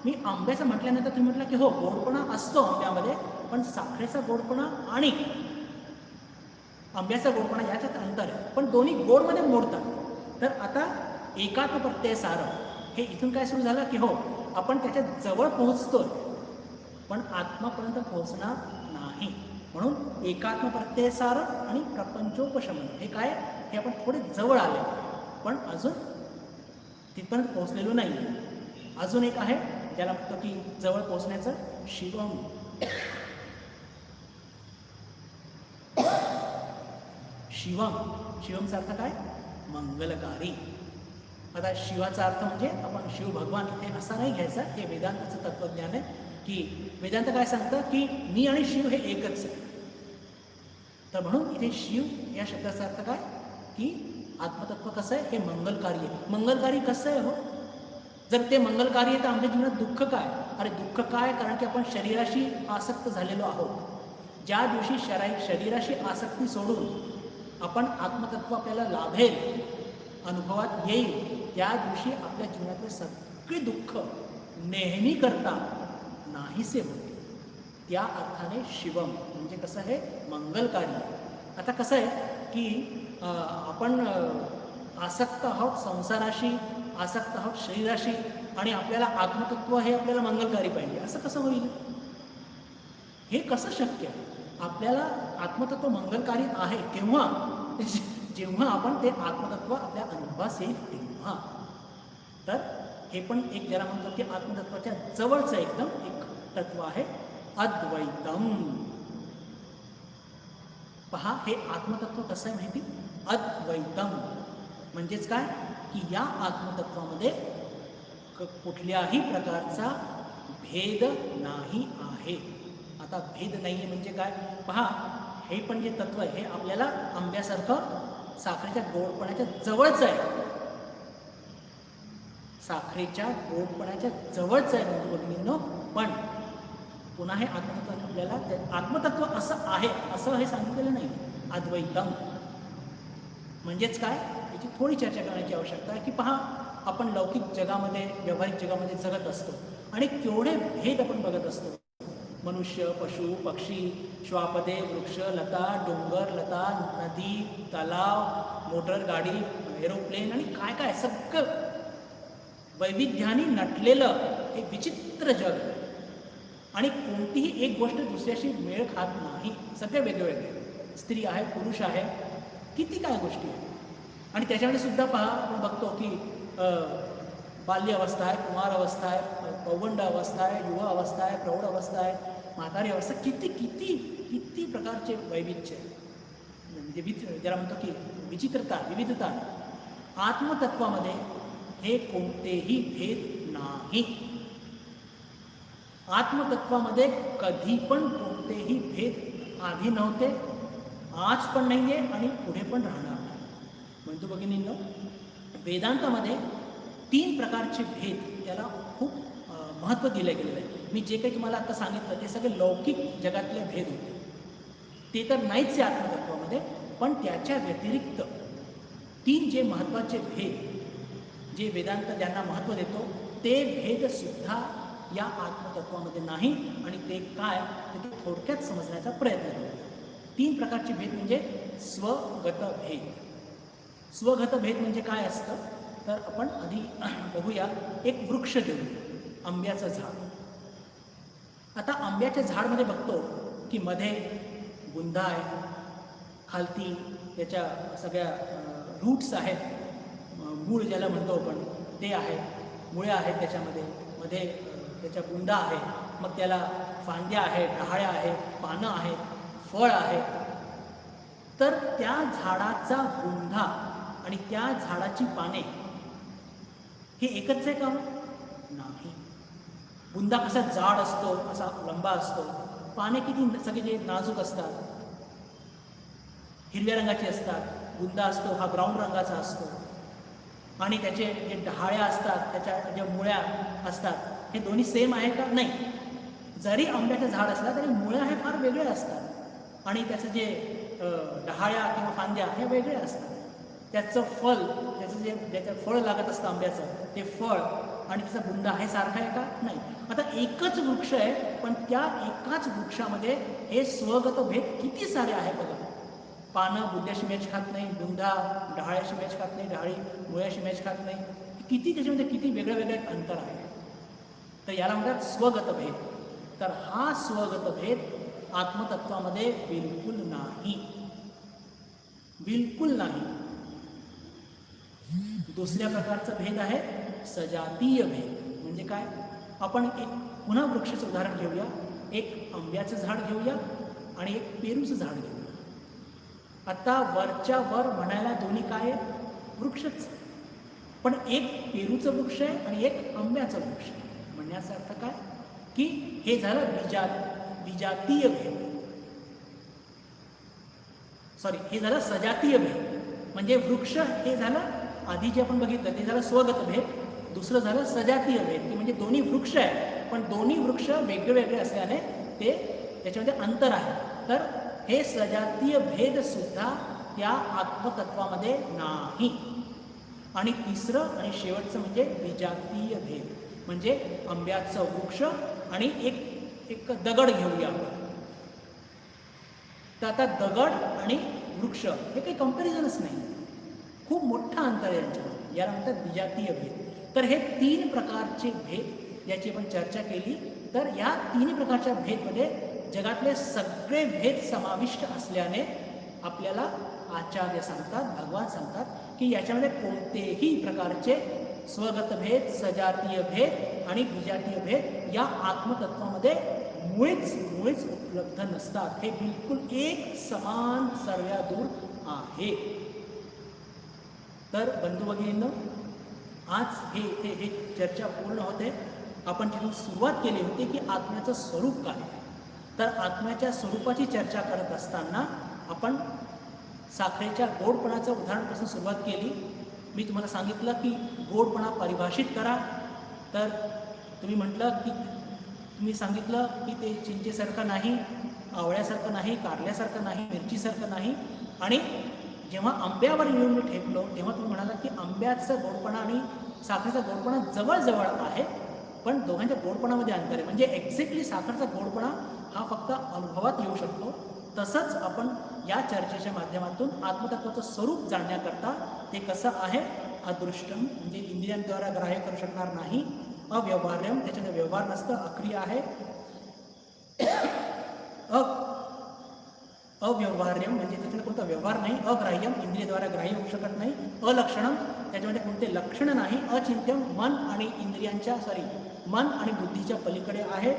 मी आंब्याचं म्हटल्यानंतर तुम्ही म्हटलं की हो गोडपणा असतो आंब्यामध्ये, पण साखरेचा गोडपणा आणि आंब्याचा गोडपणा याच्यात अंतर आहे, पण दोन्ही गोडमध्ये मोडतात. तर आता एकात्म प्रत्यय सार हे इथून काय सुरू झालं की हो आपण त्याच्या जवळ पोहोचतोय पण आत्मापर्यंत पोहोचणार नाही. म्हणून एकात्म प्रत्यय सार आणि प्रपंचोपशमन हे काय, हे आपण थोडे जवळ आले पण अजून तिथपर्यंत पोहोचलेलो नाही. अजून एक आहे ज्याला म्हणतो की जवळ पोहोचण्याचं शिवम. शिवम, शिवमचा अर्थ काय, मंगलकारी. आता शिवाचा अर्थ म्हणजे आपण शिव भगवान इथे असा नाही घ्यायचा, हे वेदांताचं तत्वज्ञान आहे की वेदांत काय सांगतं की मी आणि शिव हे एकच आहे. तर म्हणून इथे शिव या शब्दाचा अर्थ काय की आत्मतत्व कसं आहे, हे मंगलकारी आहे. मंगलकारी कसं आहे हो, जर ते मंगलकारी आहे तर आमच्या जीवनात दुःख काय? अरे दुःख काय, कारण की आपण शरीराशी आसक्त झालेलो आहोत. ज्या दिवशी शरीराशी आसक्ती सोडून आपण आत्मतत्व आपल्याला लाभेल, अनुभवात येईल, त्या दिवशी आपल्या जीवनातले सगळे दुःख नेहमी करता नाहीसे होते. त्या अर्थाने शिवम म्हणजे कसं आहे, मंगलकारी. आता कसं आहे की आपण आसक्त आहोत संसाराशी, आसक्त आहोत शरीराशी, आणि आपल्याला आत्मतत्व हे आपल्याला मंगलकारी पाहिजे, असं कसं होईल? हे कसं शक्य आहे? आपल्याला आत्मतत्व मंगलकारी आहे केव्हा, जेव्हा आपण ते आत्मतत्व आपल्या अनुभवास येईल तेव्हा. तर हे पण एक ज्याला म्हणतो की आत्मतत्वाच्या जवळचं एकदम एक तत्व आहे अद्वैतम. पहा, हे आत्मतत्व कसं आहे माहिती, अद्वैतम म्हणजेच काय की या आत्मतत्वामध्ये कुठल्याही प्रकारचा भेद नाही आहे. आता भेद नाही आहे म्हणजे काय, पहा हे पण जे तत्व आहे हे आपल्याला आंब्यासारखं साखरेच्या गोडपणाच्या जवळचं आहे, साखरेच्या गोडपणाच्या जवळचं आहे म्हणजे भगिनींनो. पण पुन्हा हे आत्मतत्व आपल्याला आत्मतत्व असं आहे असं हे सांगितलेलं नाही. अद्वैतम म्हणजेच काय, याची थोडी चर्चा करण्याची आवश्यकता आहे की पहा, आपण लौकिक जगामध्ये व्यावहारिक जगामध्ये जगत असतो आणि केवढे भेद आपण बघत असतो. मनुष्य, पशु, पक्षी, श्वापदे, वृक्ष, लता, डोंगर, लता, नदी, तलाव, मोटर गाडी, एरोप्लेन आणि काय काय सगळं वैविध्याने नटलेलं हे विचित्र जग आहे. आणि कोणतीही एक गोष्ट दुसऱ्याशी मेळ खात नाही, सगळे वेगवेगळे. स्त्री आहे, पुरुष आहे, किती काय गोष्टी आहेत. आणि त्याच्यामध्ये सुद्धा पहा, आपण बघतो की बाल्य अवस्था आहे, कुमार अवस्था आहे, पौगंड अवस्था आहे, युवा अवस्था आहे, प्रौढ अवस्था आहे, म्हातारी अवस्था, किती किती किती प्रकारचे वैविध्य आहे. म्हणजे ज्याला म्हणतो की विचित्रता, विविधता. आत्मतत्वामध्ये हे कोणतेही भेद नाही. आत्मतत्वामध्ये कधी पण कोणतेही भेद आधी नव्हते, आज पण नाही आहे आणि पुढे पण राहणार नाही. म्हणतो भगिनींनो, वेदांतामध्ये 3 प्रकारचे भेद त्याला खूप महत्त्व दिलं गेलेलं आहे. मी जे काही तुम्हाला आता सांगितलं ते सगळे लौकिक जगातले भेद होते, ते तर नाहीच आहे आत्मतत्वामध्ये. पण त्याच्या व्यतिरिक्त 3 जे महत्त्वाचे भेद जे वेदांत ज्यांना महत्त्व देतो ते भेदसुद्धा या आत्मतत्वामध्ये नाही. आणि ते काय ते थोडक्यात समजण्याचा प्रयत्न करूया. 3 प्रकारचे भेद म्हणजे स्वगत भेद. स्वगत भेद म्हणजे काय असतं तर आपण आधी बघूया, एक वृक्ष घेऊया, आंब्याचं झाड. आता आंब्याच्या झाडमध्ये बघतो की मध्ये बुंदा आहे, खालती त्याच्या सगळ्या रूट्स आहेत, मूळ ज्याला म्हणतो आपण ते आहे, मुळे आहेत त्याच्यामध्ये, मध्ये त्याच्या बुंदा आहे, मग त्याला फांद्या आहेत, डहाळ्या आहेत, पानं आहेत, फळ आहे. तर त्या झाडाचा बुंदा आणि त्या झाडाची पाने हे एकच आहे का? नाही. बुंदा कसा जाड असतो, असा लंबा असतो, पाने किती सगळे जे नाजूक असतात, हिरव्या रंगाचे असतात. बुंदा असतो हा ब्राऊन रंगाचा असतो आणि त्याचे जे डहाळ्या असतात, त्याच्या ज्या मुळ्या असतात, हे दोन्ही सेम आहे का? नाही. जरी आंब्याचं झाड असलं तरी मुळ्या हे फार वेगळे असतात आणि त्याचं जे डहाळ्या किंवा फांद्या हे वेगळे असतात. त्याचं फळ, त्याचं जे ज्याचं फळ लागत असतं आंब्याचं, ते फळ आणि त्याचा बुंदा हे सारखं आहे का? नाही. आता एकच वृक्ष आहे, पण त्या एकाच वृक्षामध्ये हे स्वगत भेद किती सारे आहे बघा. पानं बुंद्याशी मॅच खात नाही, बुंदा डहाळ्याशी मॅच खात नाही, डहाळी मुळ्याशी मॅच खात नाही. किती त्याच्यामध्ये किती वेगळं वेगळं अंतर आहे. तर याला म्हणतात स्वगत भेद. तर हा स्वगत भेद आत्मतत्वामध्ये बिलकुल नाही, बिलकुल नाही. दुसऱ्या प्रकारचा भेद आहे सजातीय भेद. म्हणजे काय? आपण एक पुन्हा वृक्षाचं उदाहरण घेऊया. एक आंब्याचं झाड घेऊया आणि एक पेरूचं झाड घेऊया. आता वरच्या वर म्हणायला दोन्ही काय आहे? वृक्षच. पण एक पेरूचं वृक्ष आहे आणि एक आंब्याचं वृक्ष आहे. म्हणण्याचा अर्थ काय? की हे झालं विजातीय भेद. सॉरी, हे झालं सजातीय भेद. म्हणजे वृक्ष हे झालं आधी जे आपण बघितलं ते झालं स्वगत भेद. दुसरं झालं सजातीय भेद, की म्हणजे दोन्ही वृक्ष आहे पण दोन्ही वृक्ष वेगळे वेगळे असल्याने ते त्याच्यामध्ये अंतर आहे. तर हे सजातीय भेद सुद्धा त्या आत्मतत्वामध्ये नाही. आणि तिसरं आणि शेवटचं म्हणजे विजातीय भेद. म्हणजे आंब्याचं वृक्ष आणि एक दगड घेऊया आपण. तर आता दगड आणि वृक्ष हे काही कंपॅरिझनच नाही, खूप मोठा अंतर आहे यांच्यामध्ये. याला म्हणतात विजातीय भेद. तर हे 3 प्रकारचे भेद याची आपण चर्चा केली. तर या 3 प्रकारच्या भेदमध्ये जगातले सगळे भेद समाविष्ट असल्याने आपल्याला आचार्य सांगतात, भगवान सांगतात की याच्यामध्ये कोणतेही प्रकारचे स्वगत भेद, सजातीय भेद आणि विजातीय भेद या आत्मतत्वामध्ये मुळीच उपलब्ध नसतात. हे बिलकुल एक समान सर्वादूर आहे. तर बंधू भगिनींनो, आज हे चर्चा पूर्ण होते. आपण तिथून सुरुवात केली होती की आत्म्याचं स्वरूप काय. तर आत्म्याच्या स्वरूपाची चर्चा करत असताना आपण साखरेच्या गोडपणाचं उदाहरणापासून सुरुवात केली. मी तुम्हाला सांगितलं की गोडपणा परिभाषित करा. तर तुम्ही म्हटलं की तुम्ही सांगितलं की ते चिंचेसारखं नाही, आवळ्यासारखं नाही, कारल्यासारखं नाही, मिरचीसारखं नाही. आणि जेव्हा आंब्यावर येऊन मी ठेपलो तेव्हा तुम्ही म्हणाला की आंब्याचं गोडपणा आणि साखरेचा गोडपणा जवळजवळ आहे, पण दोघांच्या गोडपणामध्ये अंतर आहे. म्हणजे एक्झॅक्टली साखरेचा गोडपणा हा फक्त अनुभवात येऊ शकतो. तसंच आपण या चर्चेच्या माध्यमातून आत्मतत्वाचं स्वरूप जाणण्याकरता ते कसं आहे, अदृष्टम म्हणजे इंद्रियांद्वारा ग्राह्य करू शकणार नाही, अव्यवहार्यम त्याच्यामध्ये व्यवहार नसतं, अक्रिय आहे, अव्यवहार्यम म्हणजे त्याच्यामध्ये कोणता व्यवहार नाही, अग्राह्यम इंद्रियद्वारा ग्राह्य होऊ शकत नाही, अलक्षणम त्याच्यामध्ये कोणते लक्षण नाही, अचिंत्यम मन आणि इंद्रियांच्या मन आणि बुद्धीच्या पलीकडे आहे,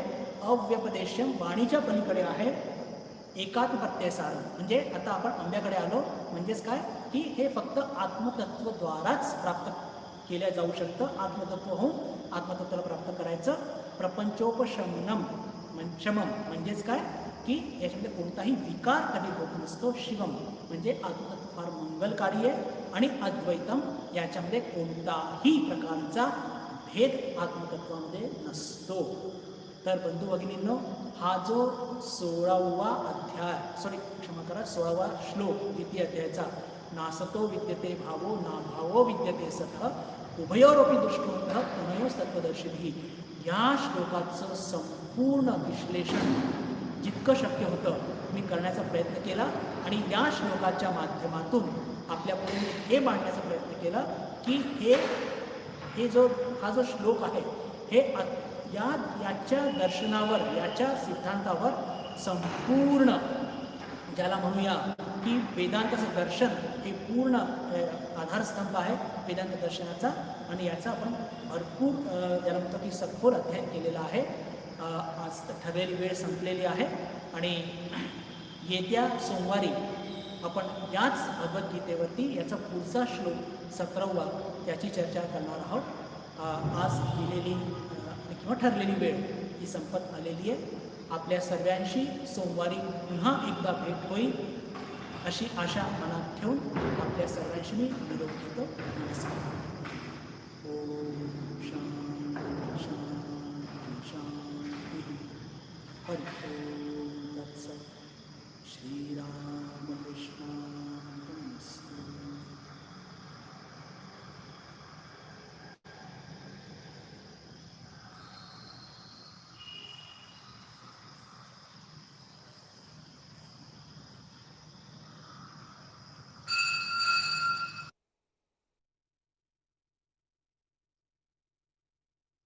अव्यपदेश्यम वाणीच्या पलीकडे आहे, एकात्मप्रत्ययसारम म्हणजे आता आपण आंब्याकडे आलो. म्हणजेच काय की हे फक्त आत्मतत्वद्वाराच प्राप्त केल्या जाऊ शकतं. आत्मतत्व होऊन आत्मतत्वाला प्राप्त करायचं. प्रपंचोपशमनम शमम म्हणजेच काय की याच्यामध्ये कोणताही विकार कधी होत नसतो. शिवम म्हणजे आत्मतत्व फार मंगलकारी आहे. आणि अद्वैतम याच्यामध्ये कोणताही प्रकारचा भेद आत्मतत्वामध्ये नसतो. तर बंधू भगिनींनो, हा जो 16वा श्लोक द्वितीय अध्यायाचा नासतो विद्यते भावो ना भावो विद्यते सतः उभयोरपि दृष्टोंतः पुनयोस्तत्वदर्शिभिः या श्लोकाचं संपूर्ण विश्लेषण जितकं शक्य होतं मी करण्याचा प्रयत्न केला. आणि या श्लोकाच्या माध्यमातून आपल्यापुढे हे मांडण्याचा प्रयत्न केला की हा जो श्लोक आहे हे याच्या दर्शनावर, याच्या सिद्धांतावर संपूर्ण ज्याला म्हणूया की वेदांताचं दर्शन हे पूर्ण आधारस्तंभ आहे वेदांत दर्शनाचा आणि याचा आपण भरपूर ज्याला म्हणतो की सखोल अध्ययन केलेला आहे. आज ठरलेली वेळ संपलेली आहे आणि येत्या सोमवारी आपण याच भगवद्गीतेवरती याचा पुढचा श्लोक 17वा त्याची चर्चा करणार आहोत. आज दिलेली किंवा ठरलेली वेळ ही संपत आलेली आहे. आपल्या सर्वांशी सोमवारी पुन्हा एकदा भेट होईल अशी आशा मनात ठेवून आपल्या सर्वांशी मी निरोप घेतो. नमस्कार.